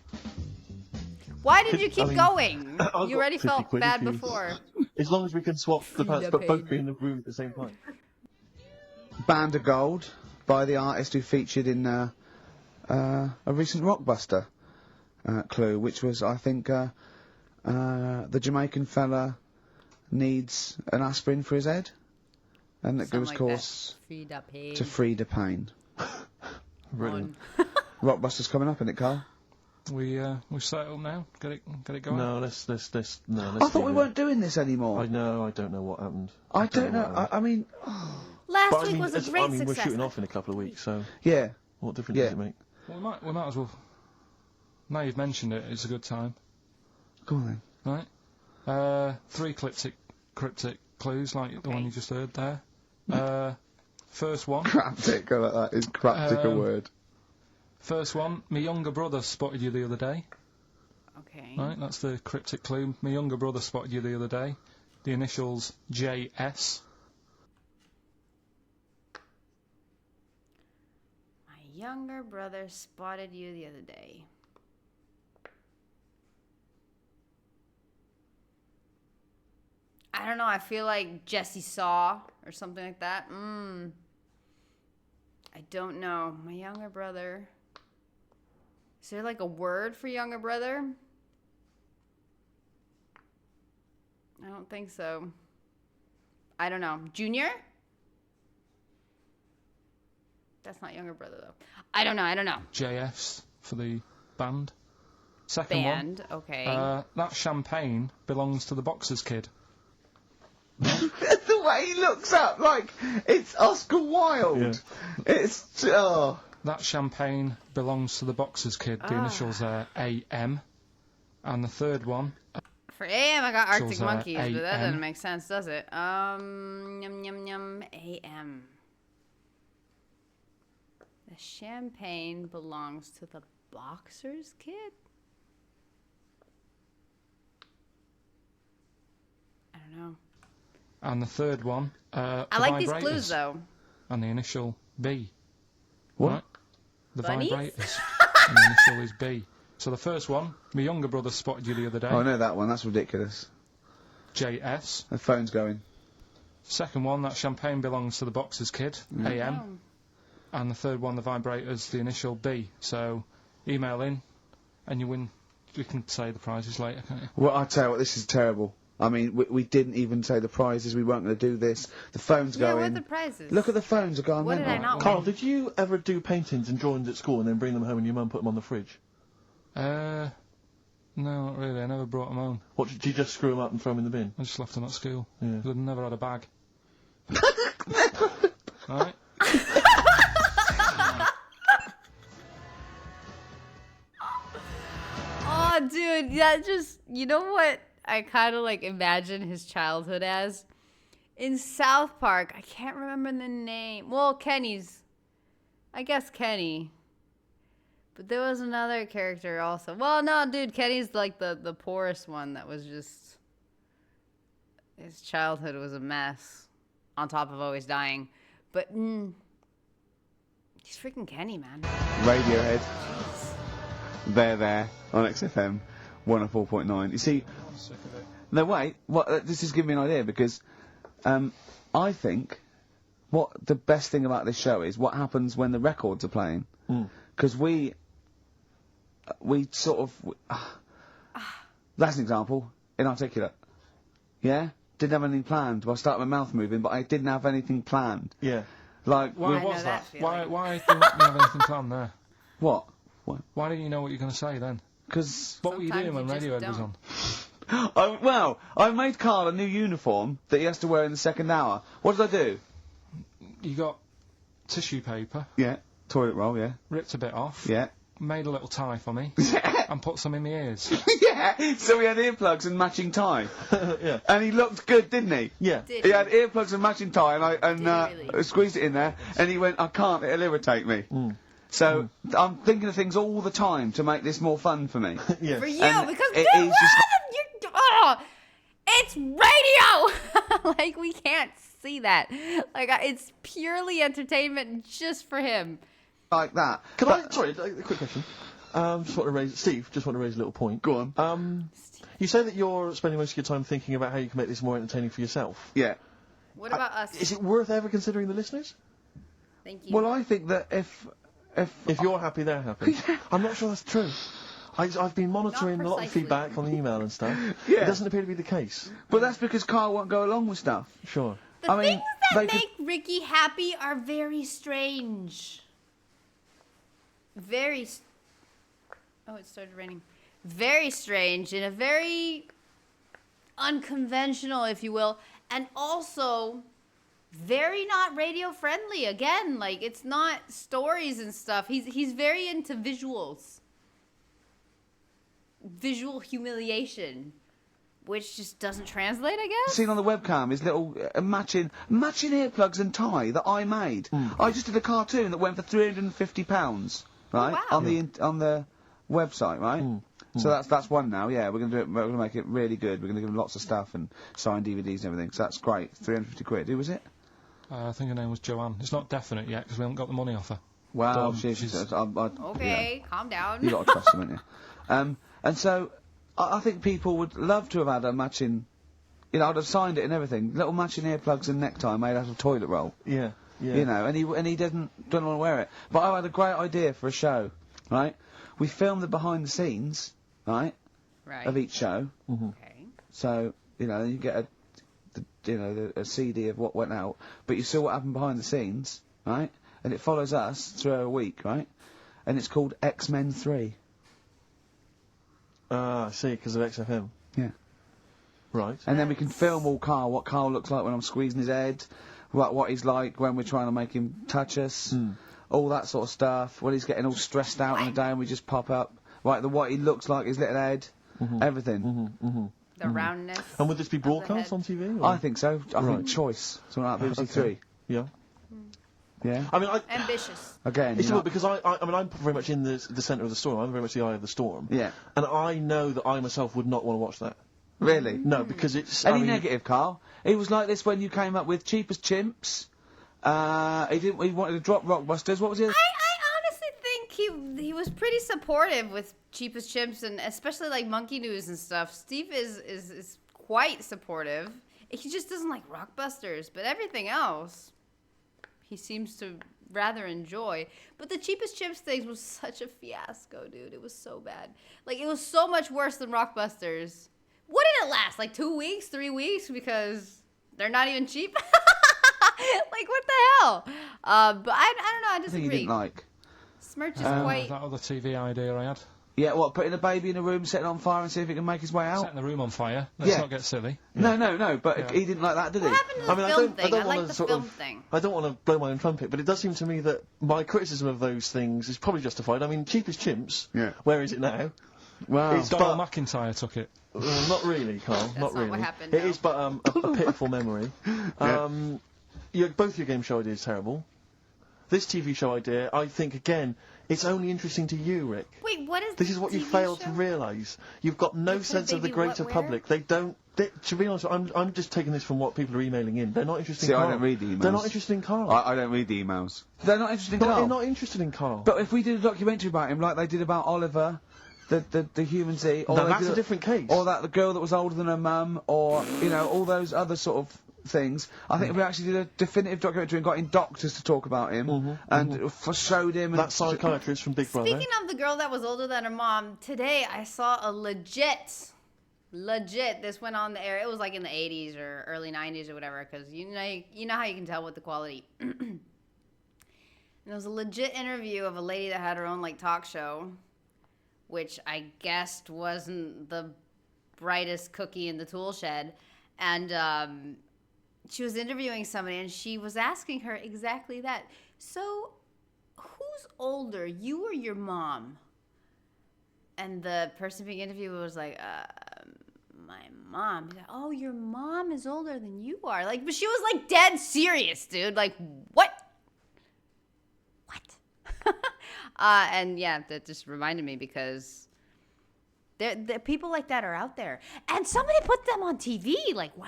Why did you keep mean, going? I've You got already 50 felt quid bad if you- before. As long as we can swap the pants, but both be in the room at the same time. Band of Gold by the artist who featured in a recent Rockbuster clue, which was, I think, the Jamaican fella needs an aspirin for his head, and it Something goes like course that. Feed up pain. to free the pain. Brilliant. Rockbuster's coming up, isn't it, Carl? We set it up now. Get it going. No, let's I thought we leave it. weren't doing this anymore. I know. I don't know what happened. I don't know. what happened. I mean, Last But I week mean, was a it's- great I mean, success. we're shooting off in a couple of weeks, so yeah. what difference Yeah. does it make? Well, we might as well. Now you've mentioned it, it's a good time. Go on then. Right? 3 cryptic clues, like the one you just heard there. First one. Cryptic, go like that. Is cryptic a word? First one, my younger brother spotted you the other day. Okay. Right, that's the cryptic clue. My younger brother spotted you the other day. The initials JS. My younger brother spotted you the other day. I don't know, I feel like Jesse saw or something like that. I don't know. My younger brother. Is there like a word for younger brother? I don't think so. I don't know. Junior? That's not younger brother though. I don't know. JFs for the band. Second Band, one. okay. That champagne belongs to the boxer's kid. The way he looks up, like, it's Oscar Wilde. Yeah. It's, That champagne belongs to the boxer's kid. The initials are AM. And the third one. For AM, I got Arctic Initials, Monkeys, but that AM. doesn't make sense, does it? Yum, AM. The champagne belongs to the boxer's kid? I don't know. And the third one. I like these clues, vibrators. though. And the initial B. What? Right? The Bunnies? vibrators. And the initial is B. So the first one, my younger brother spotted you the other day. I know that one, that's ridiculous. JS. The phone's going. Second one, that champagne belongs to the boxer's kid. AM. Oh. And the third one, the vibrators, the initial B. So email in, and you win. You can say the prizes later, can't you? Well, I tell you what, this is terrible. I mean, we didn't even say the prizes, we weren't going to do this. The phone's Yeah, going. what are the prizes? Look at the phones are going. What did I not Carl, did you ever do paintings and drawings at school and then bring them home and your mum put them on the fridge? No, not really. I never brought them home. What, did you just screw them up and throw them in the bin? I just left them at school. Yeah. I'd never had a bag. Right? Oh, dude, that just, you know what I kind of like imagine his childhood as? In South Park, I can't remember the name. Well, Kenny's. I guess Kenny. But there was another character also. Well, no, dude, Kenny's like the poorest one that was just... His childhood was a mess. On top of always dying. But, he's freaking Kenny, man. Radiohead. There, on XFM 104.9. You see, no, wait, this is giving me an idea, because I think what the best thing about this show is what happens when the records are playing. Because we sort of... that's an example. Inarticulate. Yeah? Didn't have anything planned. Well, I started my mouth moving, but I didn't have anything planned. Yeah. Like, Why I know was that that? Why feeling. didn't you have anything planned there? what? Why didn't you know what you were going to say then? Because... What were you doing when Sometimes you just Radiohead was don't. on? well, I made Carl a new uniform that he has to wear in the second hour. What did I do? You got tissue paper, Yeah. Toilet roll, yeah. ripped a bit off, Yeah. made a little tie for me, and put some in my ears. Yeah, so he had earplugs and matching tie. Yeah. And he looked good, didn't he? Yeah. Did He had earplugs and matching tie, and I really? squeezed it in there, and he went, I can't, it'll irritate me. So, I'm thinking of things all the time to make this more fun for me. Yeah. For you, And because it dude, is just- it's radio. Like we can't see that. Like it's purely entertainment just for him. Like that. Can I, sorry, a quick question. Steve, just want to raise a little point. Go on. You say that you're spending most of your time thinking about how you can make this more entertaining for yourself. Yeah. What about us? Is it worth ever considering the listeners? Thank you. Well, I think that if If you're happy, they're happy. I'm not sure that's true. I've been monitoring a lot of precisely. feedback on the email and stuff. Yeah. It doesn't appear to be the case. But that's because Carl won't go along with stuff. Sure. the I mean, things that they could- make Ricky happy are very strange. Oh, it started raining. Very strange and a very unconventional, if you will, and also very not radio friendly. Again, like it's not stories and stuff. He's very into visuals. visual humiliation, which just doesn't translate, I guess. Seen on the webcam is little matching earplugs and tie that I made. I just did a cartoon that went for £350, right? wow. On the website, right? So that's one now. Yeah, we're gonna do it. We're gonna make it really good. We're gonna give them lots of stuff and signed DVDs and everything. So that's great. 350 quid. Who was it? I think her name was Joanne. It's not definite yet because we haven't got the money off her. Wow, she's Okay, calm down. You got to trust them, haven't you? And so I think people would love to have had a matching. You know, I'd have signed it and everything. Little matching earplugs and necktie made out of toilet roll. Yeah. You know, and he don't want to wear it. But I had a great idea for a show, right? We filmed the behind the scenes, right? Right. Of each show. Okay. So, you know, you get a CD of what went out, but you saw what happened behind the scenes, right? And it follows us through a week, right? And it's called X-Men 3. I see, because of XFM. Yeah. Right. And then we can film all Carl, what Carl looks like when I'm squeezing his head, what he's like when we're trying to make him touch us, all that sort of stuff, when he's getting all stressed out on the day and we just pop up, right, what he looks like, his little head, everything. The roundness. And would this be broadcast on TV? Or? I think so. I think Choice, something like BBC Three. Yeah. Yeah. I mean, Ambitious. Again, it's you know, because I mean, I'm very much in the centre of the storm. I'm very much the eye of the storm. Yeah. And I know that I myself would not want to watch that. Really? No, because it's... Any negative, Carl? He was like this when you came up with Cheap as Chimps. He wanted to drop Rockbusters. What was it? I honestly think he was pretty supportive with Cheap as Chimps and especially like Monkey News and stuff. Steve is quite supportive. He just doesn't like Rockbusters, but everything else he seems to rather enjoy. But the Cheapest Chimps thing was such a fiasco, dude. It was so bad. Like, it was so much worse than Rockbusters. What did it last? Like 2 weeks, 3 weeks? Because they're not even cheap? Like, what the hell? But I don't know, I I think disagree. he didn't like. Smirch is quite... That other TV idea I had. Yeah, what, putting a baby in a room, setting it on fire and see if it can make his way out? Setting the room on fire. Let's not get silly. No, but he didn't like that, did he? What happened to the film thing? I like the film thing. I don't want to blow my own trumpet, but it does seem to me that my criticism of those things is probably justified. I mean, Cheapest Chimps, where is it now? Wow. Donald McIntyre took it. Not really, Carl. That's not really. what happened, It no. is but a pitiful memory. Both your game show ideas terrible. This TV show idea, I think, again, it's only interesting to you, Rick. Wait, what is This is what you failed to realise. You've got no sense of the greater public. They don't... to be honest, I'm just taking this from what people are emailing in. They're not interested in Carl. I don't read the emails. They're not interested in Carl. I don't read the emails. They're not interested in Carl? They're not interested in Carl. But if we did a documentary about him, like they did about Oliver, the human Z... No, that's a different case. Or the girl that was older than her mum, or, you know, all those other sort of things. I think if we actually did a definitive documentary and got in doctors to talk about him, and showed him... That psychiatrist from Big Brother. Speaking of the girl that was older than her mom, today I saw a legit, this went on the air, it was like in the 80s or early 90s or whatever, because you know how you can tell with the quality. And there was a legit interview of a lady that had her own, like, talk show, which I guessed wasn't the brightest cookie in the tool shed, and, she was interviewing somebody, and she was asking her exactly that. So, who's older, you or your mom? And the person being interviewed was like, my mom. He's like, oh, your mom is older than you are. Like, but she was, like, dead serious, dude. Like, what? And, yeah, that just reminded me because there people like that are out there. And somebody put them on TV. Like, wow.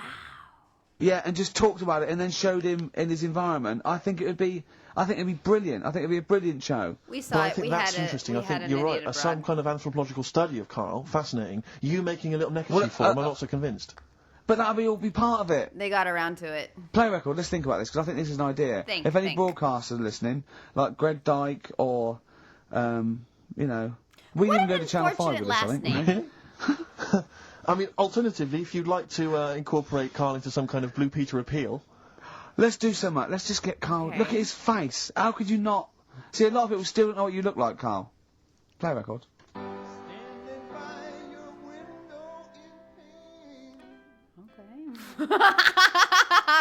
Yeah, and just talked about it and then showed him in his environment. I think it'd be brilliant. I think it'd be a brilliant show. We saw Well, I it. think that's interesting. I think you're right. Some kind of anthropological study of Carl, fascinating. You making a little neckerchief for him, I'm not so convinced. But that'll all be part of it. They got around to it. Play record. Let's think about this because I think this is an idea. If any broadcasters are listening, like Greg Dyke or, you know, we didn't go to Channel 5 with this, I think. I mean, alternatively, if you'd like to incorporate Carl into some kind of Blue Peter appeal... Let's do so much. Let's just get Carl... Okay. Look at his face. How could you not... See, a lot of people still don't know what you look like, Carl. Play record. Okay.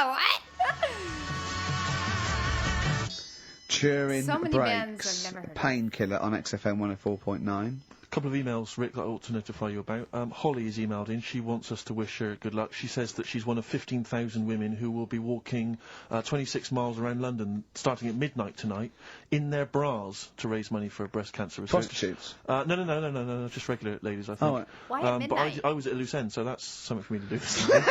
What? Turin So many Breaks. bands I've never heard of. Painkiller on XFM 104.9. couple of emails, Rick, that I ought to notify you about. Holly has emailed in. She wants us to wish her good luck. She says that she's one of 15,000 women who will be walking 26 miles around London starting at midnight tonight in their bras to raise money for breast cancer research. Prostitutes? No, just regular ladies, I think. Oh, right. Why at midnight? But I was at a loose end, so that's something for me to do this evening.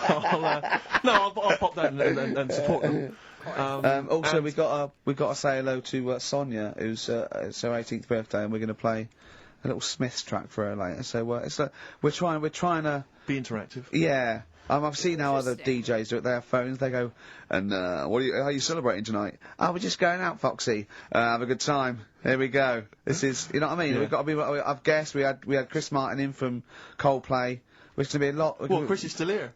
I'll pop down and support them. Also, we got to say hello to Sonia, who's it's her 18th birthday, and we're going to play a little Smiths track for her later. So we're trying to be interactive. Yeah. I've seen how other DJs do it. They have phones. They go, and how are you celebrating tonight? Oh, we're just going out, Foxy. Have a good time. Here we go. This is, you know what I mean? Yeah. We've got to be. I've guessed we had Chris Martin in from Coldplay, which is going to be a lot. Well, Chris is still here.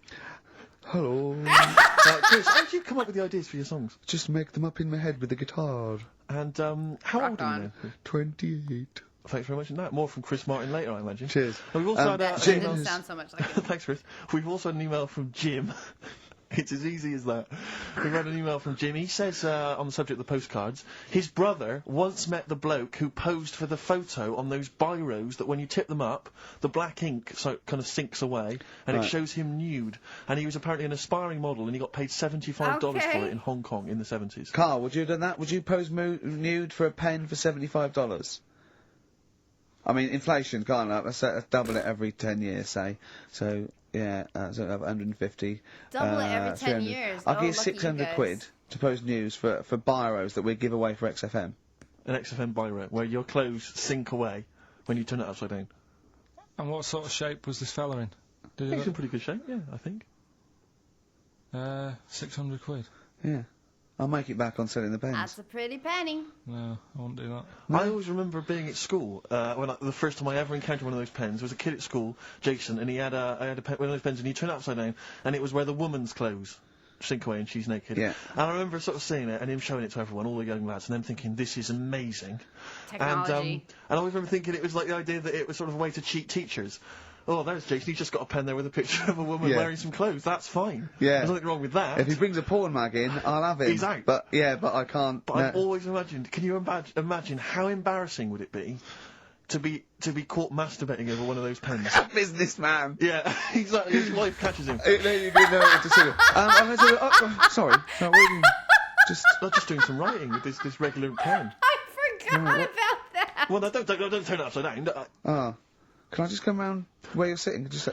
Hello. Chris, how did you come up with the ideas for your songs? Just make them up in my head with the guitar. And how old are you now? 28. Thanks very much. And that more from Chris Martin later, I imagine. Cheers. And we've also had That an didn't email. sound so much like it. Thanks, Chris. We've also had an email from Jim. It's as easy as that. We've had an email from Jim. He says, on the subject of the postcards, his brother once met the bloke who posed for the photo on those biros that when you tip them up, the black ink kind of sinks away, and it shows him nude. And he was apparently an aspiring model, and he got paid $75 for it in Hong Kong in the 70s. Carl, would you have done that? Would you pose nude for a pen for $75? I mean, inflation, can't I? Let's double it every 10 years, say. So, yeah, so 150. Double it every 10 300. years. I'll Oh, give lucky 600 you guys. quid to post news for biros that we give away for XFM. An XFM biro, where your clothes sink away when you turn it upside down. And what sort of shape was this fella in? Did He's in pretty good shape, yeah, I think. 600 quid. Yeah. I'll make it back on selling the pens. That's a pretty penny. No, I won't do that. I always remember being at school when the first time I ever encountered one of those pens. There was a kid at school, Jason, and he had a pen, one of those pens, and he turned it upside down, and it was where the woman's clothes sink away and she's naked. Yeah. And I remember sort of seeing it and him showing it to everyone, all the young lads, and them thinking, this is amazing. Technology. And I always remember thinking it was like the idea that it was sort of a way to cheat teachers. Oh, there's Jason, he's just got a pen there with a picture of a woman wearing some clothes. That's fine. Yeah. There's nothing wrong with that. If he brings a porn mag in, I'll have him. He's out. But I can't. But I've always imagined, can you imagine how embarrassing would it be to be caught masturbating over one of those pens? Businessman. Yeah, exactly. His wife catches him. There you go. Sorry. No, Not just doing some writing with this regular pen. I forgot about that. Well, no, don't turn it upside down. Can I just come round where you're sitting? Just say,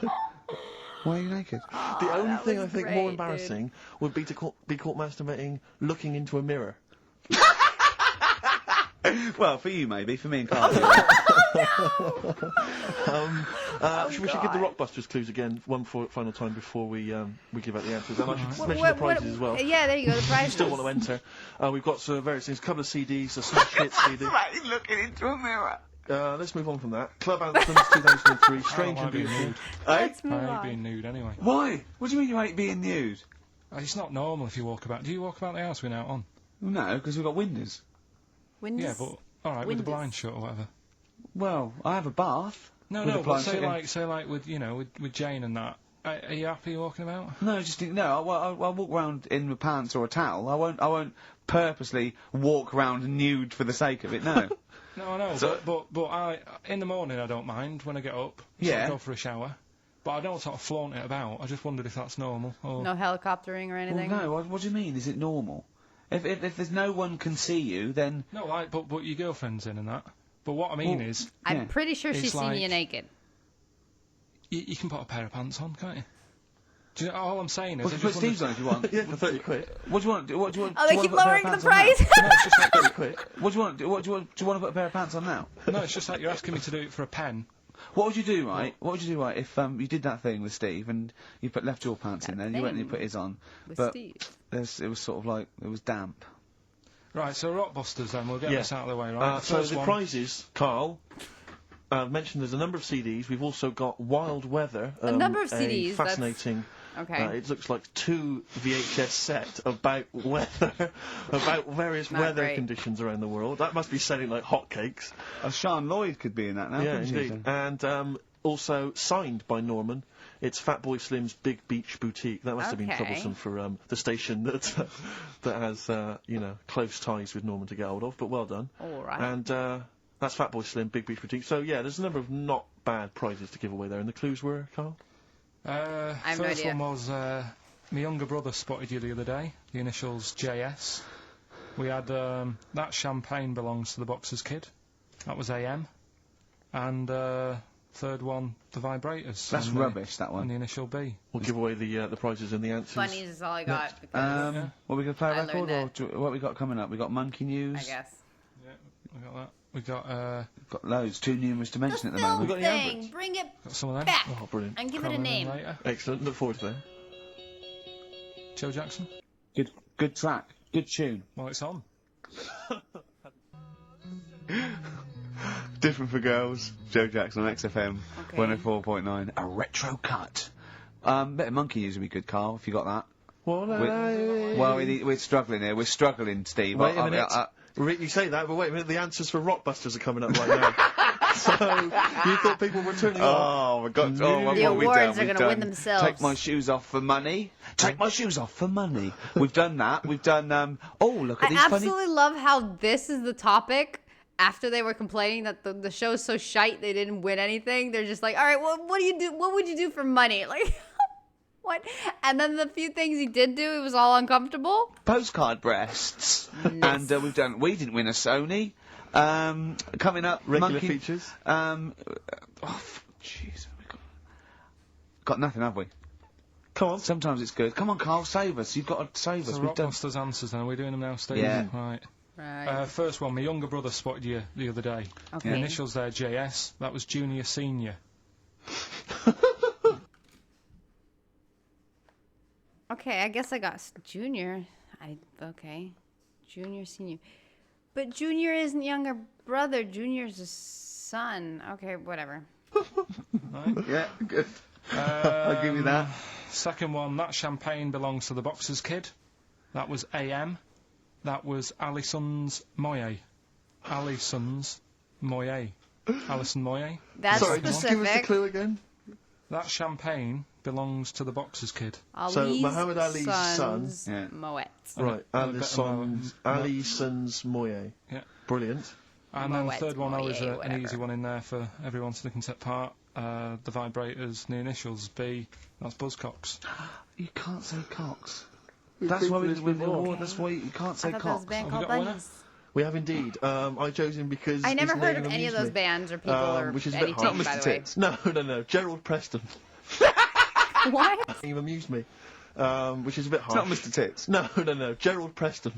why are you naked? The only that thing I was think great, more embarrassing would be to be caught masturbating looking into a mirror. Well, for you maybe, for me and Carl. We should give the Rockbusters clues again one final time before we give out the answers. And I should mention the prizes as well. Yeah, there you go, the prizes. Still want to enter. We've got various things, a couple of CDs, a Smash Hits CD. Right, looking into a mirror. Let's move on from that. Club Anthems 2003, Strange and I being Beautiful. nude. Let's move I hate on. being nude anyway. Why? What do you mean you hate being nude? It's not normal if you walk about. Do you walk about the house without on? No, because we've got windows. Windows? Yeah, but alright, with the blind shut or whatever. Well, I have a bath. No, With the but blind say like with with Jane and that. Are you happy walking about? No, I'll walk around in my pants or a towel. I won't purposely walk around nude for the sake of it. No. No, I know, So- but I in the morning I don't mind when I get up. Yeah. I go for a shower, but I don't sort of flaunt it about. I just wondered if that's normal. Or No helicoptering or Well, anything? no. What do you mean? Is it normal? If there's no one can see you, then no, like but your girlfriend's in and that. But what I mean Well, is, Yeah. I'm pretty sure It's she's seen you like- naked. you can put a pair of pants on, can't you? Do you know, all I'm saying is, well, I you put just wondered- Steve's on if you want. Yeah, for 30 quid. What do you want? What do you want? Oh, do they you keep wanna put a pair lowering of the pants on price? No, it's just like 30 quid. now? What do you want? Do you want to put a pair of pants on now? no, it's just like you're asking me to do it for a pen. What would you do, right? What would you do, right, if you did that thing with Steve and you left your pants in there, and you went and you thing put his on, With but Steve. it was sort of like it was damp. Right, so Rockbusters then, we'll get Yeah. this out of the way, right? So first the one- prizes, Carl. Mentioned there's a number of CDs. We've also got Wild Weather. A number of CDs, A that's- fascinating. Okay. It looks like 2 VHS set about weather, about various Not weather great. conditions around the world. That must be selling like hotcakes. Sean Lloyd could be in that now. Yeah, couldn't she? indeed. And also signed by Norman. It's Fatboy Slim's Big Beach Boutique. That must have been Okay. troublesome for the station that has close ties with Norman to get hold of. But well done. All right. And That's Fatboy Slim, Big Beef Petite. So, yeah, there's a number of not bad prizes to give away there. And the clues were, Carl? have no First idea. one was my younger brother spotted you the other day. The initials JS. We had that champagne belongs to the boxer's kid. That was AM. And third one, the vibrators. That's and rubbish, that And one. the initial B. We'll give away the prizes and the answers. Funnies is all I got. Because What we going to play a I learned record, or that. what we got coming up? We got monkey news. I guess. Yeah, we got that. We got Got loads, too numerous to mention at the Film moment. got the thing. average. Bring it got some of them. back Oh, brilliant. and give it a Cramming them name. later. Excellent. Look forward to that. Joe Jackson. Good track, good tune. Well, it's on. Different for girls. Joe Jackson on XFM Okay. 104.9. A retro cut. Bit of monkey news would be good, Carl, if you got that. Well, We're struggling here. We're struggling, Steve. Wait a minute. You say that, but wait a minute. The answers for Rockbusters are coming up right now. So you thought people were turning off? Oh, we got. The what have we awards done? are We've gonna done win themselves. Take my shoes off for money. Take my shoes off for money. We've done that. We've done. Oh, look at I these funny. absolutely love how this is the topic. After they were complaining that the show's so shite they didn't win anything, they're just like, all right, well, what do you do? What would you do for money? Like, what? And then the few things he did do, it was all uncomfortable. Postcard breasts. And we've done. We didn't win a Sony. Coming up, Regular monkey features. Jeez, got nothing, have we? Come on. Sometimes it's good. Come on, Carl, save us. You've got to save us. So We've done. Rockbusters answers then. Are we doing them now, Steve? Yeah. Right. Right. First one, my younger brother spotted you the other day. Okay. The initials there, JS. That was junior, senior. Okay, I guess I got junior. Okay, junior, senior, but junior isn't younger brother. Junior's a son. Okay, whatever. Yeah, good. I'll give you that. Second one, that champagne belongs to the boxer's kid. That was AM. That was Alison's Moye. Alison's Moye. Alison Moye. That's Sorry, just give us the specific. clue again. That champagne belongs to the boxer's kid. So, Ali's Muhammad Ali's son. son's Yeah. Moet. Right, And a bit of Alison's Moye. Yeah. Brilliant. And then the Moet, third one, I was Moye, an whatever. easy one in there for everyone so they can take part. The vibrators, the initials, B. That's Buzzcocks. You can't say cocks. That's why we didn't win the award. That's why you can't I say thought that was a cocks. band Have we called got a winner? Bunnies. We have indeed. I chose him because I never his heard name of any of amused those me. bands or people or which is a bit anything, hard. Not by Mr. the way. Tits. No. Gerald Preston. What? He amused me. Which is a bit It's harsh. not Mr. Tits. No. Gerald Preston.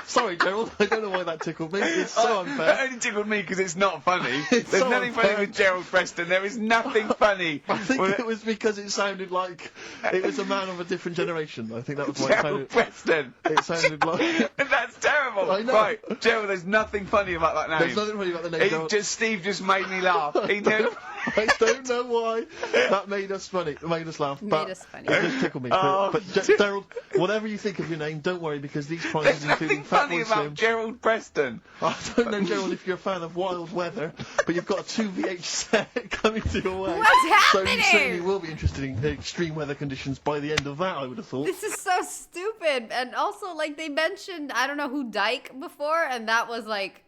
Sorry, Gerald. I don't know why that tickled me. It's so That unfair. only tickled me because it's not funny. It's There's so nothing funny unfair. with Gerald Preston. There is nothing funny. I think with it was because it sounded like it was a man of a different generation. I think that was why it Gerald sounded. Preston. It sounded like. That's terrible. I know. Right, Gerald, there's nothing funny about that name. There's nothing funny about the name. Gerald. Steve just made me laugh. He knew. I don't know why that made us funny. It made us laugh. But Made us funny. It just tickled me. Oh, but Gerald, whatever you think of your name, don't worry because these prizes, There's including nothing funny Fatboy about Slim. Gerald Preston. I don't know, Gerald, if you're a fan of wild weather, but you've got a 2VH set coming to your way. What's So you happening? certainly will be interested in extreme weather conditions by the end of that, I would have thought. This is so stupid. And also, like, they mentioned, I don't know who Dyke before, and that was, like,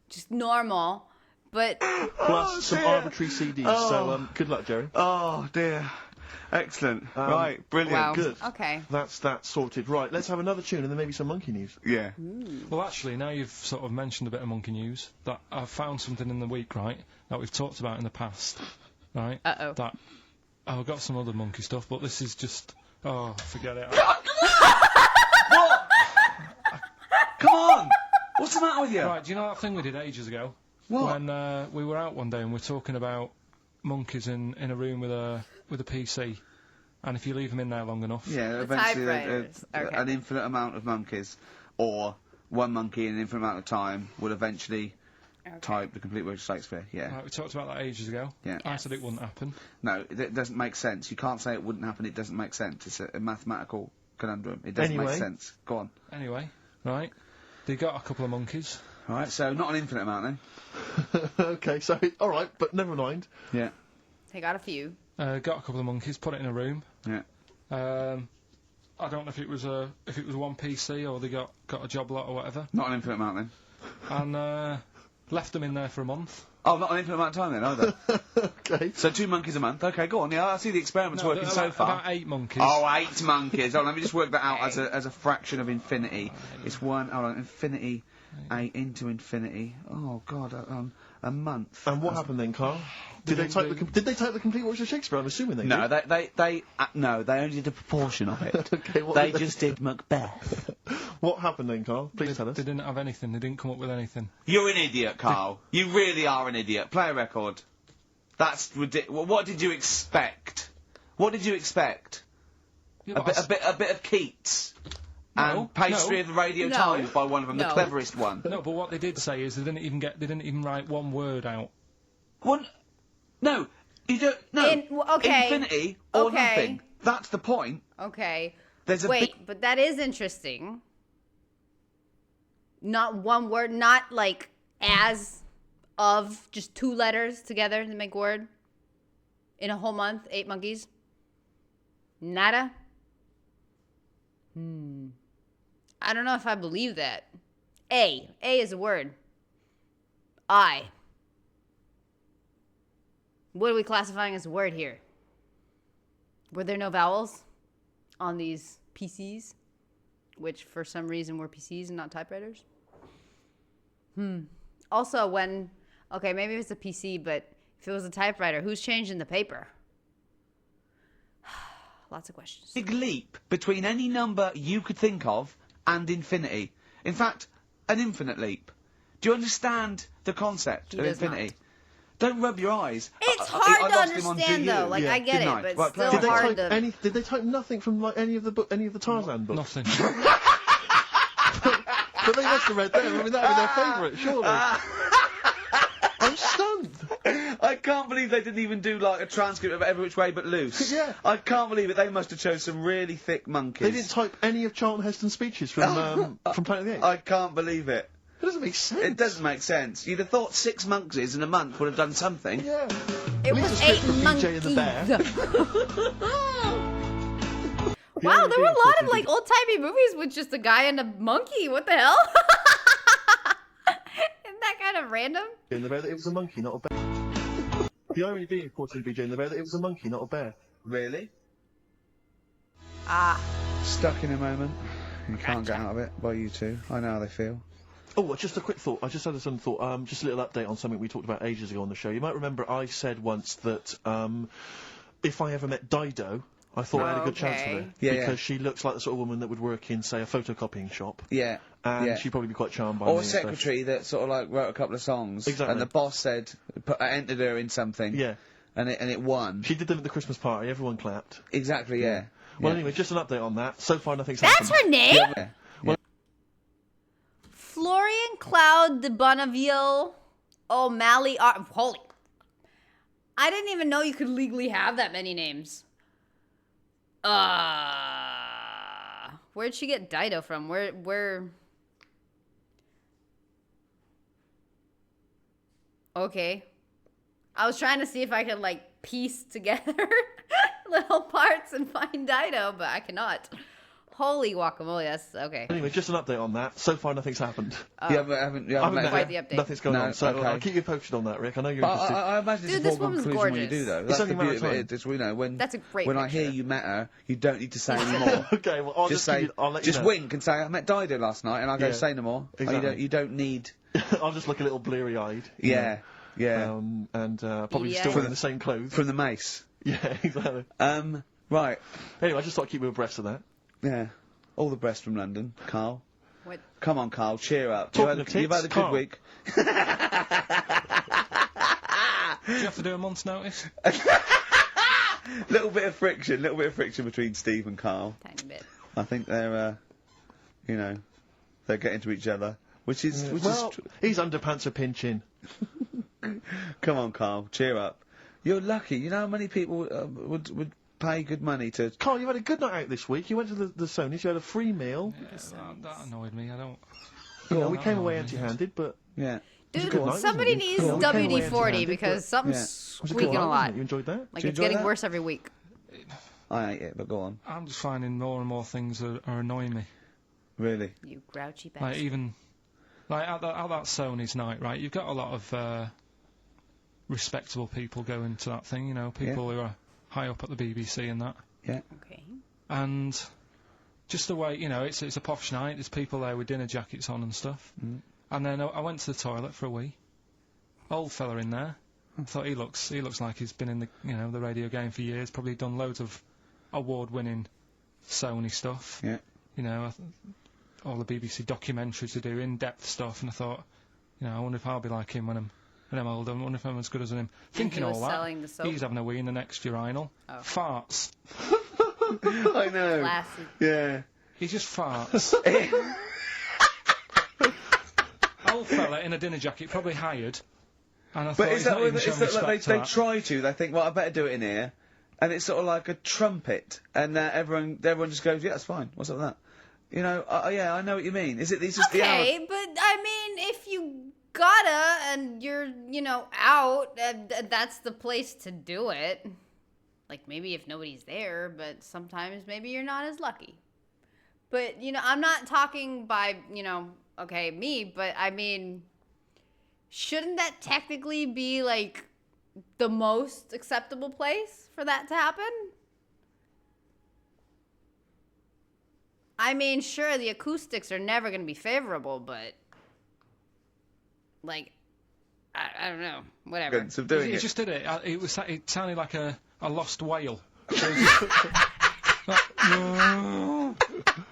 just normal. But Plus some arbitrary CDs. So good luck, Jerry. Oh, dear. Excellent. Right, brilliant. wow. Good. Okay. That's that sorted. Right, let's have another tune and then maybe some monkey news. Yeah. Well, actually, now you've sort of mentioned a bit of monkey news, that I've found something in the week, right, that we've talked about in the past, right? Uh-oh. That I've got some other monkey stuff, but this is just forget it. Come on! What's the matter with you? Right, do you know that thing we did ages ago? What? When we were out one day and we're talking about monkeys in a room with a PC, and if you leave them in there long enough, Yeah, The eventually typewriters. Okay. an infinite amount of monkeys, or one monkey in an infinite amount of time, will eventually type the complete word of Shakespeare. Yeah. right, we talked about that ages ago. Yeah. I said it wouldn't happen. No, it doesn't make sense. You can't say it wouldn't happen. It doesn't make sense. It's a mathematical conundrum. It doesn't Anyway. make sense. Go on. Anyway, right, they got a couple of monkeys. All right. So not an infinite amount then. Okay, so, alright, but never mind. Yeah. They got a few. Got a couple of monkeys, put it in a room. Yeah. I don't know if it was one PC or they got a job lot or whatever. Not an infinite amount then. and left them in there for a month. Oh, not an infinite amount of time then, either. Okay. So 2 monkeys a month. Okay, go on. Yeah, I see the experiment's working so far. About 8 monkeys. Oh, 8 monkeys. Hold on, let me just work that out as a fraction of infinity. It's one. Hold on, infinity, 8 into infinity. Oh God, a month. And what happened then, Carl? Did they type the complete works of Shakespeare? I'm assuming they No, did. they no, they only did a proportion of it. Okay, what They did just did Macbeth. What happened then, Carl? Please tell us. They didn't have anything. They didn't come up with anything. You're an idiot, Carl. You really are an idiot. Play a record. That's ridiculous. What did you expect? What did you expect? Yeah, A bit of Keats. And Pastry of the Radio No. Times by one of them, the No. cleverest one. No, but what they did say is they didn't even write one word out. One. No, you don't. No. Okay. Infinity or Okay. nothing. That's the point. Okay. There's a Wait, big. but that is interesting. Not one word, not like as of, just 2 letters together to make word. In a whole month, 8 monkeys. Nada. I don't know if I believe that. A is a word. I. What are we classifying as a word here? Were there no vowels on these PCs? Which, for some reason, were PCs and not typewriters? Also, when... Okay, maybe it's a PC, but if it was a typewriter, who's changing the paper? Lots of questions. Big leap between any number you could think of and infinity. In fact, an infinite leap. Do you understand the concept He of does infinity? not. Don't rub your eyes. It's I hard to lost him on Do understand, You. though. Like, Yeah. I get Good it, night. but it's Right, play still it. Did they hard type to... did they type nothing from like any of the Tarzan books? Nothing. But they must have read them. I mean, that would be their favourite, surely. I'm stunned. I can't believe they didn't even do like a transcript of Every Which Way But Loose. Yeah. I can't believe it. They must have chose some really thick monkeys. They didn't type any of Charlton Heston's speeches from Planet of the Apes. I can't believe it. It doesn't make sense. It doesn't make sense. You'd have thought 6 monkeys in a month would have done something. Yeah. It At least was the 8 script from monkeys. BJ and the Bear. Wow, there were a lot of like old-timey movies with just a guy and a monkey. What the hell? Isn't that kind of random? In the Bear that it was a monkey, not a bear. The irony being, of course, in BJ and the Bear that it was a monkey, not a bear. Really? Ah. Stuck in a moment. You can't get out of it by you two. I know how they feel. Oh, just a quick thought. I just had a sudden thought. Just a little update on something we talked about ages ago on the show. You might remember I said once that if I ever met Dido, I thought I had a good chance with her. Yeah, because yeah. she looks like the sort of woman that would work in, say, a photocopying shop. Yeah. And yeah. she'd probably be quite charmed by Or me a and stuff. secretary that sort of like wrote a couple of songs. Exactly. And the boss said, entered her in something. Yeah. And it won. She did them at the Christmas party. Everyone clapped. Exactly, yeah. Well, Yeah. anyway, just an update on that. So far, nothing's That's happened. her name? Yeah. Florian Cloud de Bonneville O'Malley. Holy. I didn't even know you could legally have that many names. Where'd she get Dido from? Where? Okay. I was trying to see if I could, like, piece together little parts and find Dido, but I cannot. Holy guacamole, that's okay. Anyway, just an update on that. So far, nothing's happened. You haven't met met her? Quite the update. Nothing's going No, on. So okay. I'll keep you posted on that, Rick. I know you're But interested. I imagine Dude, it's this a foregone woman's conclusion when you gorgeous. do, though. It's That's only the a matter beauty of of time. it. It's, you know, when, That's a great when I hear picture. you met her, you don't need to say any more. Okay, well, I'll Just just say, give you, I'll let you just know. wink and say, I met Dido last night, and I go, Yeah. say no more. Exactly. You don't need... I'll just look a little bleary-eyed. Yeah, yeah. And probably Yeah. still wearing the same clothes. From the mace. Yeah, exactly. Right. Anyway, I just thought I'd keep you abreast of that. Yeah. All the best from London, Carl. What? Come on, Carl, cheer up. Talking You've of had a tits, good Carl. week. Do you have to do a month's notice? Little bit of friction between Steve and Carl. Tiny bit. I think they're, they're getting to each other, which is, Well, his underpants are pinching. Come on, Carl, cheer up. You're lucky. You know how many people would pay good money to... Carl, you had a good night out this week. You went to the Sony's, you had a free meal. That annoyed me. I don't. You know, we came away empty-handed, but... Yeah. a Dude, good night, somebody wasn't it? needs Yeah, we came away WD-40 empty-handed, because but- something's Yeah. It was a good squeaking night, a wasn't lot. it? You enjoyed that? Like, Did you it's enjoy getting that? worse every week. I hate it, but go on. I'm just finding more and more things are annoying me. Really? You grouchy Like bastard. even Like, at that Sony's night, right, you've got a lot of respectable people going to that thing, you know, people who are high up at the BBC and that. Yeah. Okay. And just the way, you know, it's a posh night, there's people there with dinner jackets on and stuff. Mm. And then I went to the toilet for a wee. Old fella in there. I thought he looks like he's been in the, you know, the radio game for years, probably done loads of award-winning Sony stuff. Yeah. You know, all the BBC documentaries to do, in-depth stuff, and I thought, you know, I wonder if I'll be like him when I'm older. I wonder if I'm as good as him. Thinking he was all that, selling the soap. he's having a wee in the next urinal. Oh. Farts. I know. Classy. Yeah. He just farts. Old fella in a dinner jacket, probably hired. And I thought, But is that, he's not even showing like respect to they that. try to? They think, well, I better do it in here, and it's sort of like a trumpet, and everyone just goes, yeah, that's fine. What's up with that? You know, yeah, I know what you mean. Is it? It's just the hour. Okay, but I mean, if you gotta and you're, you know, out, that's the place to do it. Like, maybe if nobody's there, but sometimes maybe you're not as lucky. But, you know, I'm not talking by, you know, okay, me, but I mean, shouldn't that technically be, like, the most acceptable place for that to happen? I mean, sure, the acoustics are never going to be favorable, but, like, I don't know, whatever. Good, so doing He it. just did it. It sounded like a lost whale.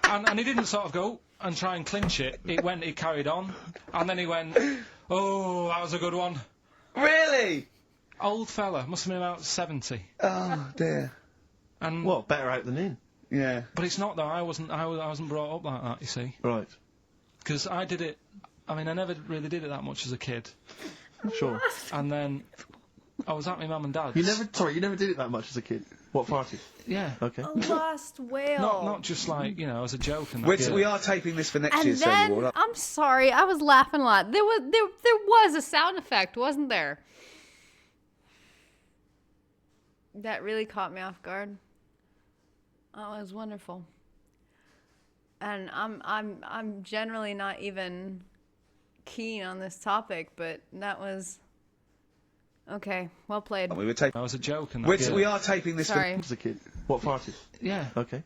and he didn't sort of go and try and clinch it. He carried on, and then he went, oh, that was a good one. Really? Old fella, must have been about 70. Oh dear. And Well, better out than in. Yeah. but it's not though. I wasn't brought up like that. You see, Right. because I did it. I mean, I never really did it that much as a kid, Sure. and then I was at my mum and dad's. You never did it that much as a kid. What farted? Yeah. Okay. A lost whale. Not just like, you know, as a joke and that. Which we are taping this for next And year's then, Sony Award. I'm sorry, I was laughing a lot. There was a sound effect, wasn't there? That really caught me off guard. Oh, it was wonderful. And I'm generally not even keen on this topic, but that was okay. Well played. We were taping. That was a joke and that. Which we are taping this Sorry. As a kid. What farted? Yeah. Okay.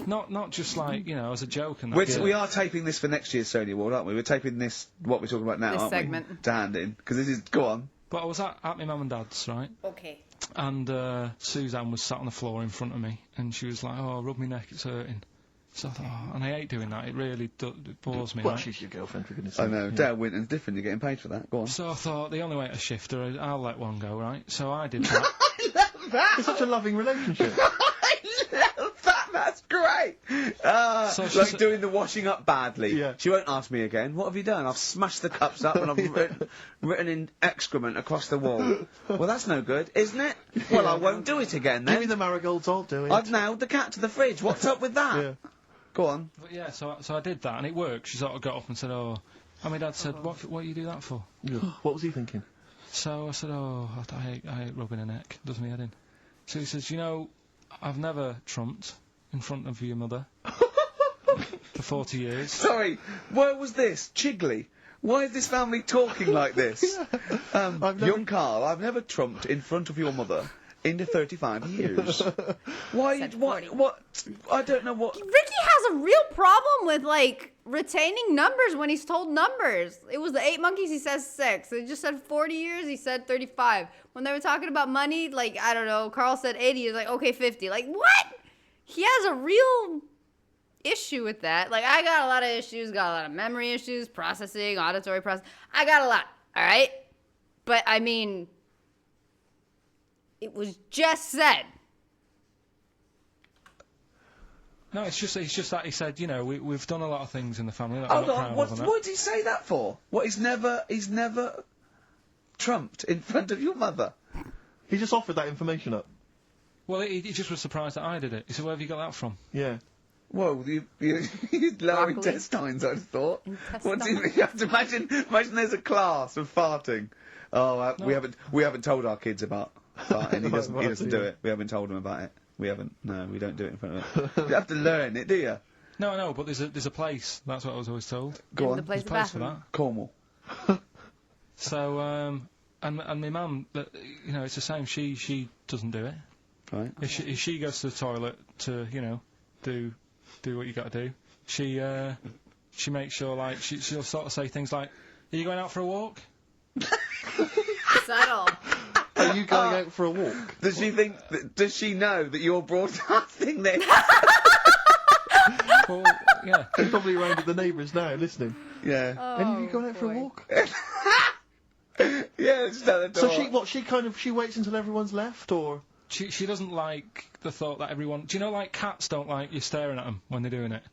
Not just like, you know, as a joke and that. Which we are taping this for next year's Sony Award, aren't we? We're taping this, what we're talking about now, This aren't segment. we? To hand in. Because this is, go on. But I was at my mum and dad's, right? Okay. And Suzanne was sat on the floor in front of me, and she was like, "Oh, rub my neck, it's hurting." So I thought, oh, and I hate doing that. It really it bores me. Well, right? she's your girlfriend, for goodness I sake. know, Yeah. Dale Winton's different, you're getting paid for that. Go on. So I thought the only way to shift her, I'll let one go, right? So I did that. It's such a loving relationship. I love that, that's great! So she like said- doing the washing up badly. Yeah. She won't ask me again. What have you done? I've smashed the cups up and I've written in excrement across the wall. Well, that's no good, isn't it? Well, I won't do it again Give me then. the marigolds, I'll do it. I've nailed the cat to the fridge. What's up with that? Yeah. Go on. But yeah, so I did that, and it worked. She sort of got up and said, "Oh," and my dad said, "What you do that for?" Yeah. What was he thinking? So I said, "Oh, I hate rubbing her neck. Does me head in." So he says, "You know, I've never trumped in front of your mother for 40 years." Sorry, where was this? Chigley? Why is this family talking like this? Young Carl, I've never trumped in front of your mother in the 35 years. Why? Said What? 40. What? I don't know what. Ricky has a real problem with, like, retaining numbers when he's told numbers. It was the 8 monkeys, he says 6. They just said 40 years, he said 35. When they were talking about money, like, I don't know, Carl said 80, he's like, okay, 50. Like, what? He has a real issue with that. Like, I got a lot of issues, got a lot of memory issues, processing, auditory process. I got a lot, all right? But, I mean, it was just said. No, it's just that he said, you know, we've done a lot of things in the family that Hold we're not on. proud What? of and that. What did he say that for? What? He's never trumped in front of your mother. He just offered that information up. Well, he just was surprised that I did it. He said, "Where have you got that from?" Yeah. Whoa, you lower Broccoli. intestines, I'd have thought. What do you have to imagine there's a class of farting. Oh, No. we haven't told our kids about farting. He doesn't Right, do yeah. it. We haven't told him about it. We haven't. No, we don't do it in front of him. You have to learn it, do you? No, but there's a place. That's what I was always told. Go on. The place, There's a the place for bathroom. that. Cornwall. So, and my mum, you know, it's the same. She doesn't do it. Right. If she goes to the toilet to, you know, do what you got to do, she makes sure, like, she'll sort of say things like, "Are you going out for a walk?" Subtle. Are you going out for a walk? Does she think? Does she know that you're broadcasting this? Well, yeah. She's probably around with the neighbours now, listening. Yeah. Any of you going out for a boy. walk? Yeah, just at the door. So she waits until everyone's left, or? She doesn't like the thought that everyone... Do you know, like, cats don't like you staring at them when they're doing it?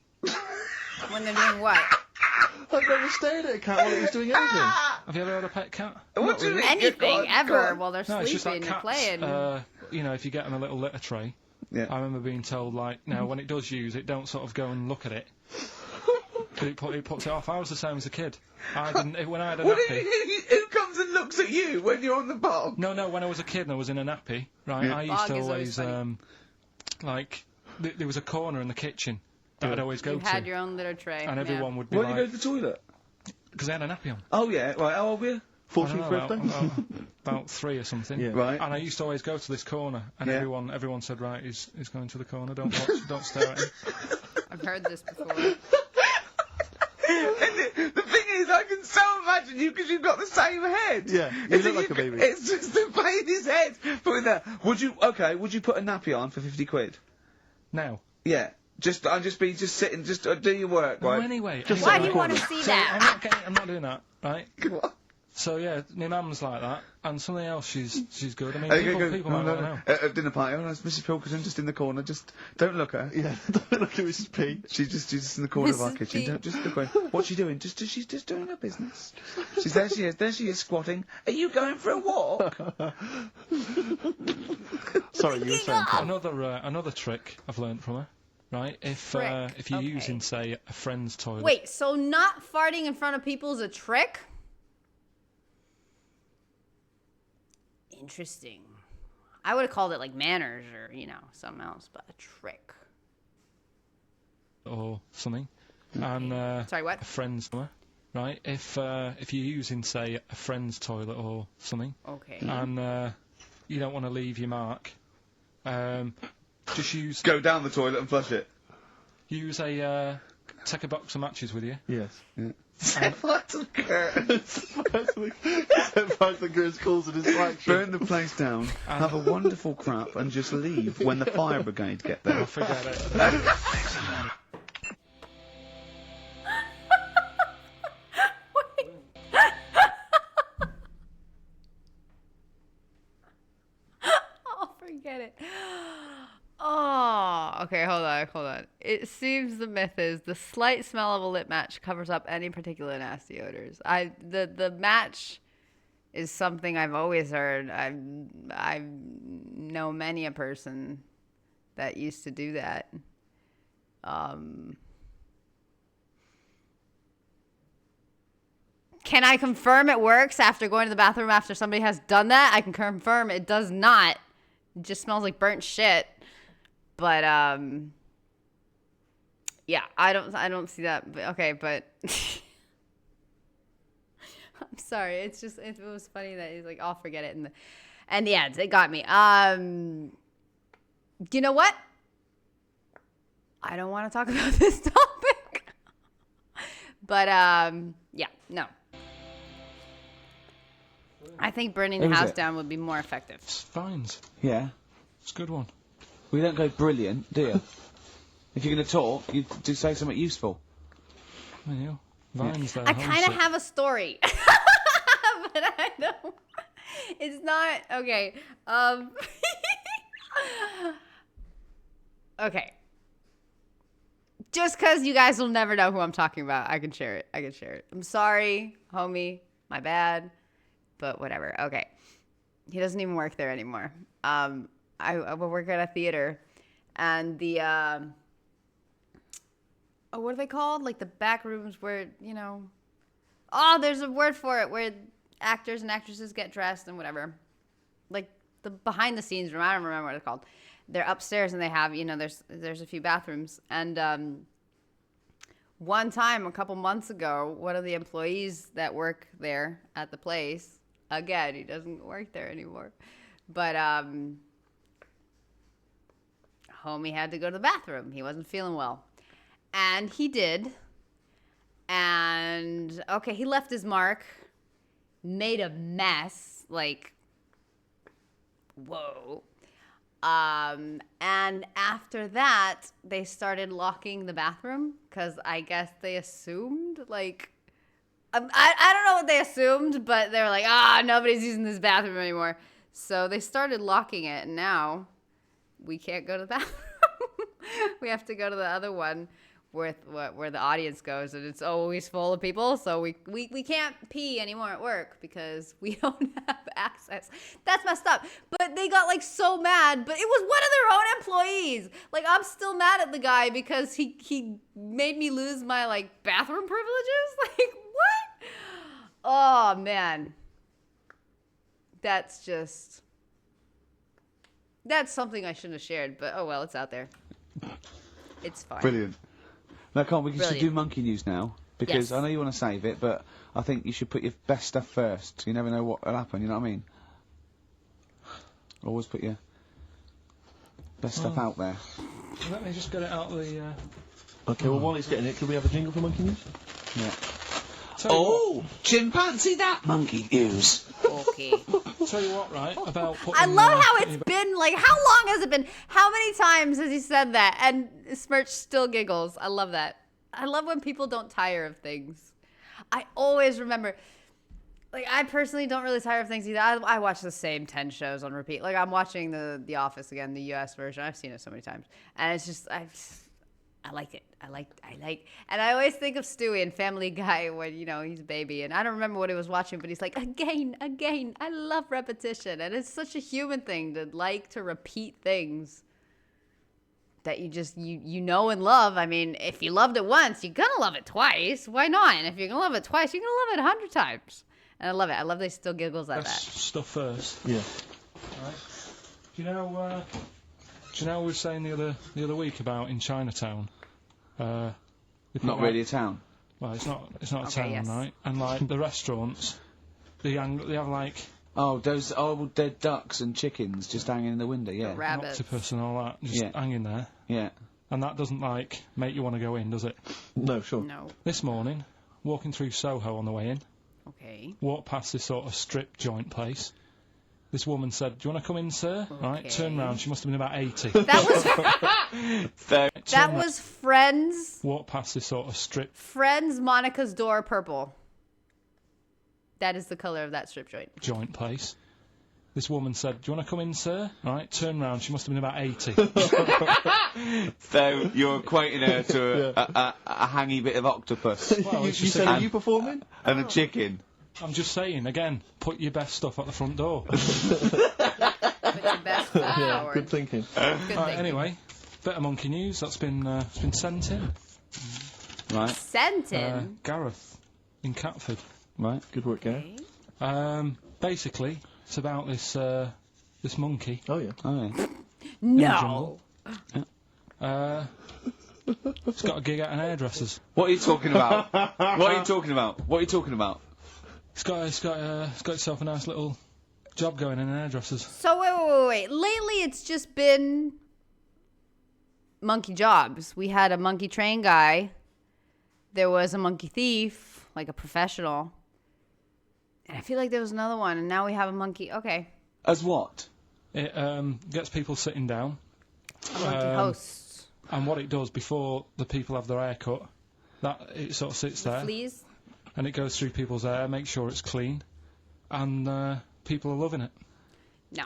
When they're doing what? I've never stared at a cat while it was doing anything. Have you ever had a pet cat? What do you mean? Anything, Go on, ever, go on. while they're No, it's just sleeping like and cats, playing. you know, if you get them a little litter tray, Yeah. I remember being told, like, now, when it does use it, don't sort of go and look at it. 'Cause it puts it off. I was the same as a kid. I didn't... When I had a What do nappy... you, who comes and looks at you when you're on the bottom? No, when I was a kid and I was in a nappy, right, Yeah. I used Bog to is always always, funny. like, there was a corner in the kitchen that I'd always go You to. had your own litter tray. And everyone would be Why do you go like... to the toilet? Because I had a nappy on. Oh yeah, right. How old were you? 14th I don't know, birthday? about 3 or something. Yeah. Right. And I used to always go to this corner, and Yeah. everyone said, right, he's going to the corner, don't watch, don't stare at him. I've heard this before. And the thing is, I can so imagine you because you've got the same head. Yeah, you It's look like a baby. It's just the baby's head. Put in there. Would you put a nappy on for 50 quid? Now. Yeah. I'll just sitting, do your work, Well, right? anyway. Just Why sit do in you the want to corner. see So that? I'm not doing that, right? What? So yeah, my mum's like that, and something else she's good. I mean, Okay, people might want to know. At dinner party, oh, that's Mrs. Pilkington just in the corner. Just don't look at her. Yeah, don't look at Mrs. P. She's just in the corner of our Mrs. kitchen. P. Don't just look away. What's she doing? She's just doing her business. She's there. There she is squatting. Are you going for a walk? Sorry, you were saying. Another trick I've learned from her, right? If Trick, you're okay. using, say, a friend's toilet. Wait, so not farting in front of people is a trick? Interesting. I would have called it like manners or, you know, something else, but a trick. Or something, and Sorry, what? a friend's toilet, right? If you're using, say, a friend's toilet or something, Okay. and you don't want to leave your mark, just use Go down the toilet and flush it. take a box of matches with you. Yes. What the curtains? The girls calls it his action. Burn the place down, have a wonderful crap, and just leave when the fire brigade get there. I forget it. Oh, forget it. Oh, okay, hold on. It seems the myth is the slight smell of a lit match covers up any particular nasty odors. The match is something I've always heard. I know many a person that used to do that. Can I confirm it works after going to the bathroom after somebody has done that? I can confirm it does not. It just smells like burnt shit. But yeah, I don't see that. But, okay, but I'm sorry. It was funny that he's like, I'll forget it. And the ads, it got me. You know what? I don't want to talk about this topic. But yeah, no. I think burning the Who was house it? down would be more effective. It's fines. Yeah. It's a good one. We don't go brilliant, do you? If you're going to talk, you do say something useful. There you go. Vines there. I kind of homesick. have a story, but I don't. It's not okay. Okay. Just because you guys will never know who I'm talking about, I can share it. I'm sorry, homie. My bad. But whatever. Okay. He doesn't even work there anymore. I work at a theater, and the what are they called? Like the back rooms where, you know, there's a word for it, where actors and actresses get dressed and whatever. Like the behind the scenes room. I don't remember what it's called. They're upstairs and they have, you know, there's a few bathrooms, and one time, a couple months ago, one of the employees that work there at the place, again, he doesn't work there anymore, but homie had to go to the bathroom. He wasn't feeling well. And he did. And, okay, he left his mark, made a mess, like, whoa. And after that, they started locking the bathroom because I guess they assumed, like, I don't know what they assumed, but they were like, nobody's using this bathroom anymore. So they started locking it, and now we can't go to the bathroom. We have to go to the other one where the audience goes, and it's always full of people, so we can't pee anymore at work because we don't have access. That's messed up. But they got like so mad, but it was one of their own employees. Like, I'm still mad at the guy because he made me lose my like bathroom privileges. Like, what? Oh man. That's something I shouldn't have shared, but oh well, it's out there. It's fine. Brilliant. Now, we should Brilliant. do monkey news now, because Yes. I know you want to save it, but I think you should put your best stuff first. You never know what will happen, you know what I mean? Always put your best stuff out there. Let me just get it out of the... Okay, well, while he's getting it, could we have a jingle for monkey news? Yeah. Tell you Oh, chimpanzee that monkey news. Okay. what, tell you what, right, about putting... I love how it's been, like, how long has it been? How many times has he said that? And Smirch still giggles. I love that. I love when people don't tire of things. I always remember, like, I personally don't really tire of things either. I watch the same 10 shows on repeat. Like, I'm watching The Office again, the US version. I've seen it so many times. And it's just, I like it. And I always think of Stewie in Family Guy when, you know, he's a baby. And I don't remember what he was watching, but he's like, again. I love repetition. And it's such a human thing to like to repeat things that you just, you know and love. I mean, if you loved it once, you're going to love it twice. Why not? And if you're going to love it twice, you're going to love it 100 times. And I love it. I love that he still giggles at That's that. stuff first. Yeah. Right. Do you know we were saying the other week about in Chinatown? They put, Not like- really a town. Well, it's not a Okay, town, yes. right? And like the restaurants, they have like Oh, those old dead ducks and chickens just hanging in the window, yeah. an Rabbits. octopus and all that just Yeah. hanging there, Yeah. and that doesn't like make you want to go in, does it? No, sure. No. This morning, walking through Soho on the way in, Okay. walked past this sort of strip joint place. This woman said, "Do you want to come in, sir?" Right, Okay. turned round. She must have been about 80. That was Friends. Walked past this sort of strip Friends Monica's Door purple. That is the color of that strip joint. joint place. This woman said, "Do you want to come in, sir?" Right, turned round. She must have been about 80. So you're equating her to a hangy bit of octopus Well, you it's just said, a- are you performing? and a chicken. I'm just saying, again, put your best stuff at the front door. Put your best foot Yeah, forward. good thinking. Good Right, thinking. anyway, bit of monkey news that's been sent in. Right, Sent in. Gareth in Catford. right. Good work, Gary. Okay. Basically, it's about this monkey. Oh, yeah. Oh, yeah. No. It's got a gig at an hairdresser's. What are you talking about? What are you talking about? What are you talking about? It's got itself a nice little job going in an hairdresser's. So wait. Lately, it's just been monkey jobs. We had a monkey train guy. There was a monkey thief, like a professional. And I feel like there was another one, and now we have a monkey. Okay, As what? It gets people sitting down, a monkey host. and what it does before the people have their hair cut, that it sort of sits there. Fleas. And it goes through people's hair, makes sure it's clean, and people are loving it. No.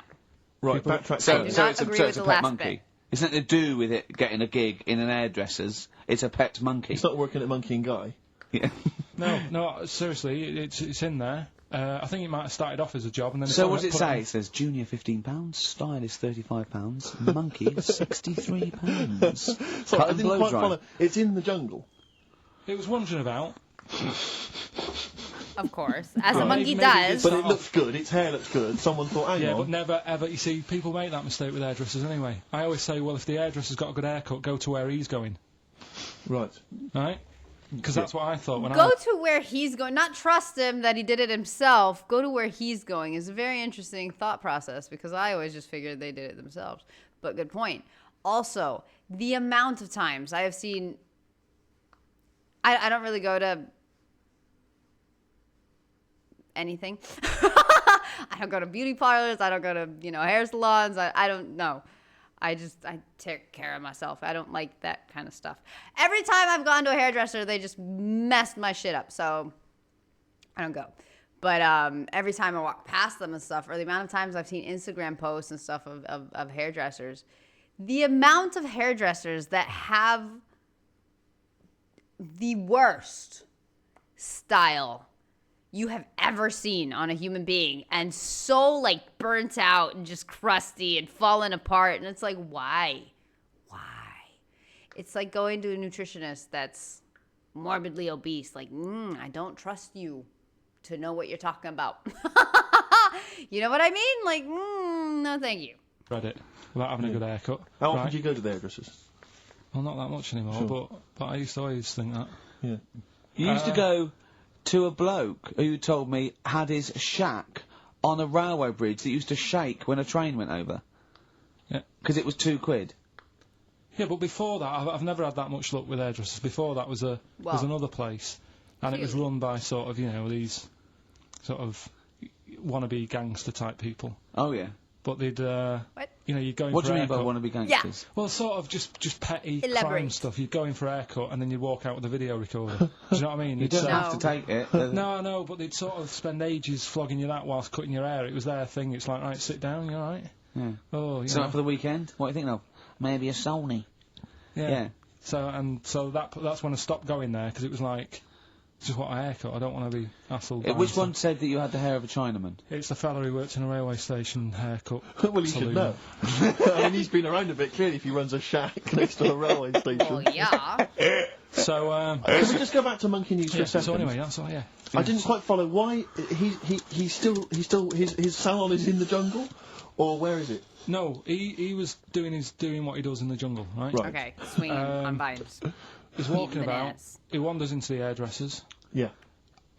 Right, backtrack. So, do so not it's a, agree so with it's a the pet last monkey. bit. It's nothing to do with it getting a gig in an hairdresser's. It's a pet monkey. It's not working at Monkey and Guy. Yeah. No, seriously, it's in there. I think it might have started off as a job, and then So it what does it put say? on- It says junior £15, stylist £35, monkey £63. Sorry, I Cut and didn't blow quite dry. follow. It's in the jungle. It was wandering about. Of course, as a Right. monkey Maybe does. But it looks good. Its hair looks good. Someone thought, hang Yeah, on. but never ever. You see, people make that mistake with hairdressers anyway. I always say, well, if the hairdresser's got a good haircut, go to where he's going. Right. Right? Because that's what I thought when Go to where he's going. Not trust him that he did it himself. Go to where he's going is a very interesting thought process because I always just figured they did it themselves. But good point. Also, the amount of times I have seen... I don't really go to anything. I don't go to beauty parlors. I don't go to, hair salons. I don't know. I take care of myself. I don't like that kind of stuff. Every time I've gone to a hairdresser, they just messed my shit up. So I don't go. But every time I walk past them and stuff, or the amount of times I've seen Instagram posts and stuff of hairdressers, the amount of hairdressers that have the worst style you have ever seen on a human being, and so like burnt out and just crusty and falling apart, and it's like, why it's like going to a nutritionist that's morbidly obese, like I don't trust you to know what you're talking about. You know what I mean? Like no thank you. read it about having a good haircut. How often do you go to the hairdressers? Well, not that much anymore, Sure. but I used to always think that. Yeah. You used to go to a bloke who told me had his shack on a railway bridge that used to shake when a train went over. Yeah. Because it was £2. Yeah, but before that, I've never had that much luck with hairdressers. Before that was another place, and it was run by sort of, these sort of wannabe gangster type people. Oh, yeah. But they'd, What? you'd go in What for do you a mean by haircut. wannabe gangsters? Well, sort of just petty crime Elaborate. stuff. You'd go in for a haircut and then you'd walk out with a video recorder. Do you know what I mean? You You'd don't say- have to take it. No, but they'd sort of spend ages flogging you that whilst cutting your hair. It was their thing. It's like, right, sit down, you alright? Yeah. Oh, So for the weekend? What do you think of? Maybe a Sony. Yeah. So that's when I stopped going there, because it was like, just what a haircut. I don't want to be hassled. by Which stuff. one said that you had the hair of a Chinaman? It's the fella who works in a railway station haircut. Well, he should saloon. know. I mean, he's been around a bit, clearly, if he runs a shack next to a railway station. Well, yeah. So, Can we just go back to Monkey News for a second? so anyway, that's all, yeah. I didn't quite follow why he's still his salon is in the jungle, or where is it? No, he was doing what he does in the jungle, right? Right. Okay, swinging on vines. He's walking Eating about. bananas. He wanders into the hairdressers. Yeah.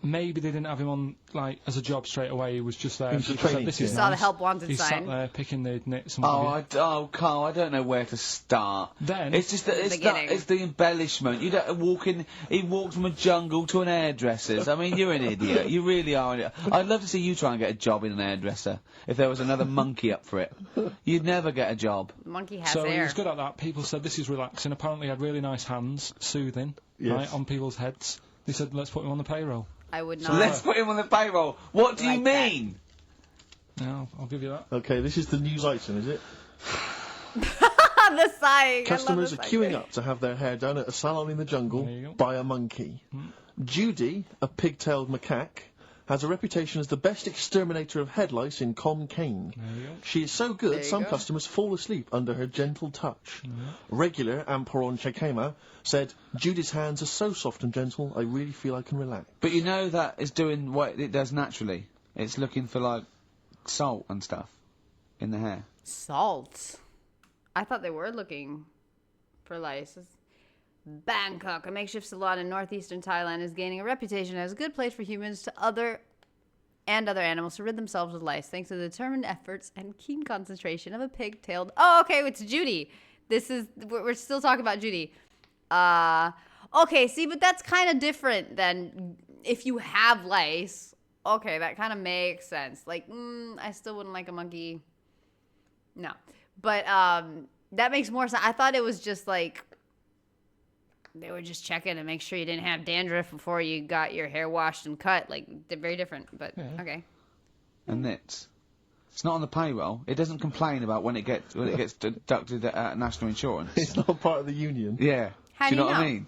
Maybe they didn't have him on, like, as a job straight away. He was just there. He was just People said, training, this is yeah. Saw the nice. help wanted He sign. sat there picking the knits and what have you. Carl, I don't know where to start. Then- it's just it's the embellishment. You don't he walked from a jungle to an hairdresser's. I mean, you're an idiot. You really are an idiot. I'd love to see you try and get a job in an hairdresser if there was another monkey up for it. You'd never get a job. Monkey has So he hair. was good at that. People said this is relaxing. Apparently, he had really nice hands, soothing, Yes. right, on people's heads. They said, let's put him on the payroll. I would not. Let's put him on the payroll. What do you Like that. mean? Yeah, I'll give you that. Okay, this is the news item, is it? The sighing. Customers I are love the queuing sighing. up to have their hair done at a salon in the jungle There you go. by a monkey. Judy, a pig-tailed macaque, has a reputation as the best exterminator of head lice in Comcane. There you go. She is so good, There you some go. customers fall asleep under her gentle touch. Regular Amporon Chekema said, Judy's hands are so soft and gentle, I really feel I can relax. But you know that is doing what it does naturally. It's looking for, like, salt and stuff in the hair. Salt. I thought they were looking for lice. Bangkok, a makeshift salon in northeastern Thailand, is gaining a reputation as a good place for humans to other animals to rid themselves of lice, thanks to the determined efforts and keen concentration of a pig-tailed. Oh, okay, it's Judy. We're still talking about Judy. Okay, see, but that's kind of different than if you have lice. Okay, that kind of makes sense. Like, I still wouldn't like a monkey. No. But that makes more sense. I thought it was just like they were just checking to make sure you didn't have dandruff before you got your hair washed and cut. Like, they're very different, but okay. And knits. It's not on the payroll. It doesn't complain about when it gets deducted at national insurance. It's not part of the union. Yeah. How do do you you know what I know? mean?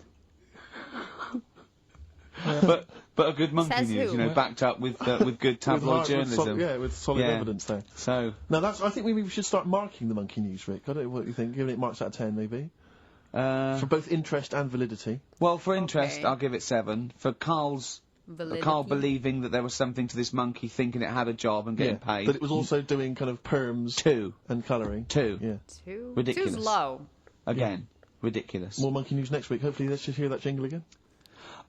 But a good monkey Says news, who? backed up with good tabloid journalism. With solid Yeah. evidence there. So Now, I think maybe we should start marking the Monkey News, Rick. I don't know what you think, giving it marks out of 10, maybe. For both interest and validity. well, for interest, Okay. I'll give it 7. For Carl believing that there was something to this monkey, thinking it had a job and getting paid. That it was also doing kind of perms 2. and colouring. 2. Yeah. 2? Ridiculous. Two's low. Again. Ridiculous. More Monkey News next week. Hopefully let's just hear that jingle again.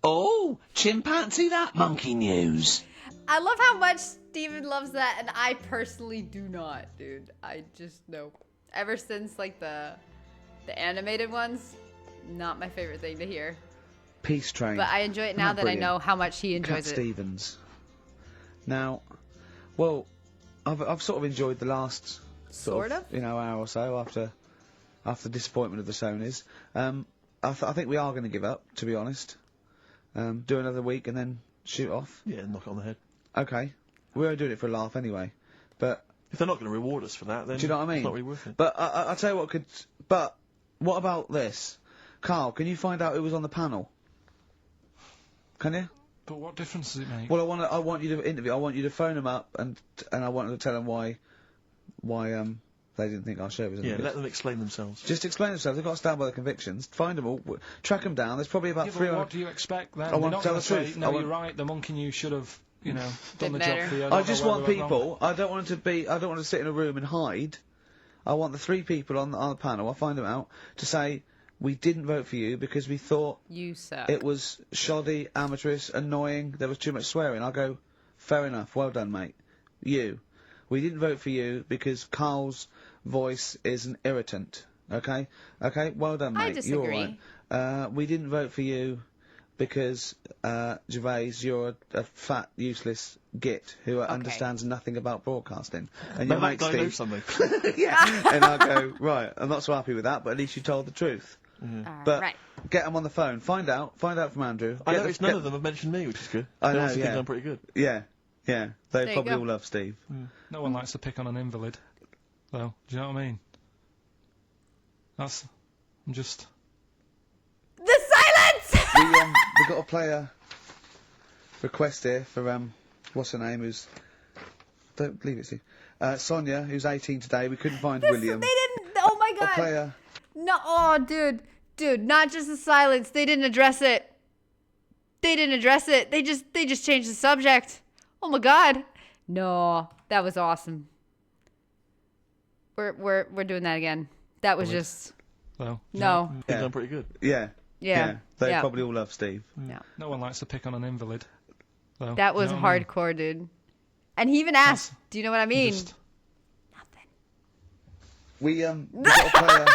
Oh, chimpanzee that monkey news. I love how much Steven loves that, and I personally do not, dude. I just, no. Ever since, like, the animated ones, not my favorite thing to hear. Peace Train. But I enjoy it now that I know how much he enjoys Cat it. Stevens. Now, well, I've sort of enjoyed the last Sort of? hour or so after the disappointment of the Sonys. I think we are going to give up, to be honest. Do another week and then shoot off. Yeah, knock it on the head. Okay. We were doing it for a laugh anyway. But if they're not going to reward us for that, then do you know what I mean? It's not really worth it. But I'll tell you what could. But what about this, Carl? Can you find out who was on the panel? Can you? But what difference does it make? Well, I want you to interview. I want you to phone them up and I want to tell them why they didn't think our show was any Yeah, good. let them explain themselves. Just explain themselves. They've got to stand by their convictions. Find them all. Track them down. There's probably about Yeah, but 300. what do you expect then? I want They're to tell not the gonna truth. say, no, you're right, the monkey news should have, done the Been job better. for you. I just want people. I don't want them to be. I don't want to sit in a room and hide. I want the 3 people on the panel. I'll find them out to say we didn't vote for you because we thought You suck. it was shoddy, amateurish, annoying. There was too much swearing. I'll go. Fair enough. Well done, mate. We didn't vote for you because Carl's voice is an irritant. Okay? Okay? Well done, mate. I disagree. You're all right. We didn't vote for you because, Gervais, you're a fat, useless git who understands nothing about broadcasting. And your mate that guy Steve... knows something. yeah. And I go, right, I'm not so happy with that, but at least you told the truth. But right. get them on the phone. Find out from Andrew. I noticed none of them have mentioned me, which is good. I They know, also think yeah. I'm pretty good. Yeah. Yeah. They you probably go. all love Steve. No one likes to pick on an invalid. Though, do you know what I mean? I'm just... The silence! We got a player request here for, what's her name, who's... Don't leave it, Steve. Sonia, who's 18 today. We couldn't find William. They didn't. Oh my A god. player... No. Oh, dude. Not just the silence. They didn't address it. They just changed the subject. Oh my god. No, that was awesome. We're doing that again. That was just Well, no. I think I'm pretty good. Yeah. Yeah. They Yeah. probably all love Steve. No. no one likes to pick on an invalid. Though, That do you was know what I mean? hardcore, dude. And he even asked, "Do you know what I mean?" Just- Nothing. We got a player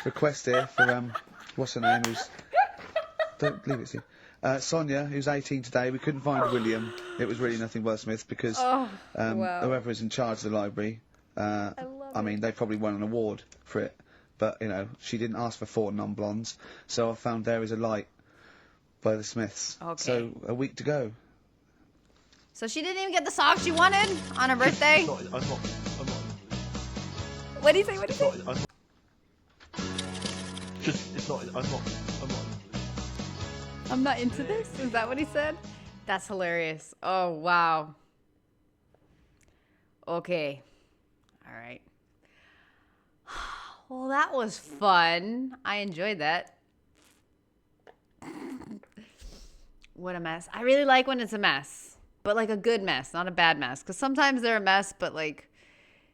request here for, what's her name, who's... Don't leave it, Steve. Sonia, who's 18 today. We couldn't find William. It was really nothing wordsmith because Oh, wow. whoever is in charge of the library, love I mean, they probably won an award for it. But, she didn't ask for 4 non-blondes. So I found There Is a Light by the Smiths. Okay. So a week to go. So she didn't even get the song she wanted on her birthday. I'm not. What do you say? What do you say? I'm not. It's not. I'm not. I'm not into this. Is that what he said? That's hilarious. Oh, wow. Okay. All right. Well, that was fun. I enjoyed that. What a mess. I really like when it's a mess, but like a good mess, not a bad mess. Because sometimes they're a mess, but like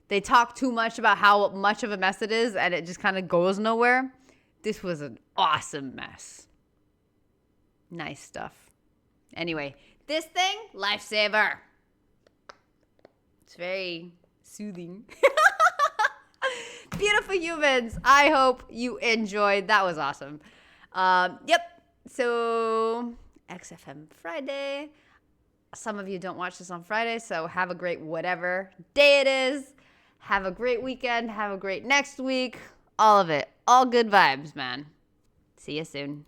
they talk too much about how much of a mess it is and it just kind of goes nowhere. This was an awesome mess. Nice stuff. Anyway, this thing, lifesaver. It's very soothing. Beautiful humans. I hope you enjoyed. That was awesome. Yep. So, XFM Friday. Some of you don't watch this on Friday, so have a great whatever day it is. Have a great weekend. Have a great next week. All of it. All good vibes, man. See you soon.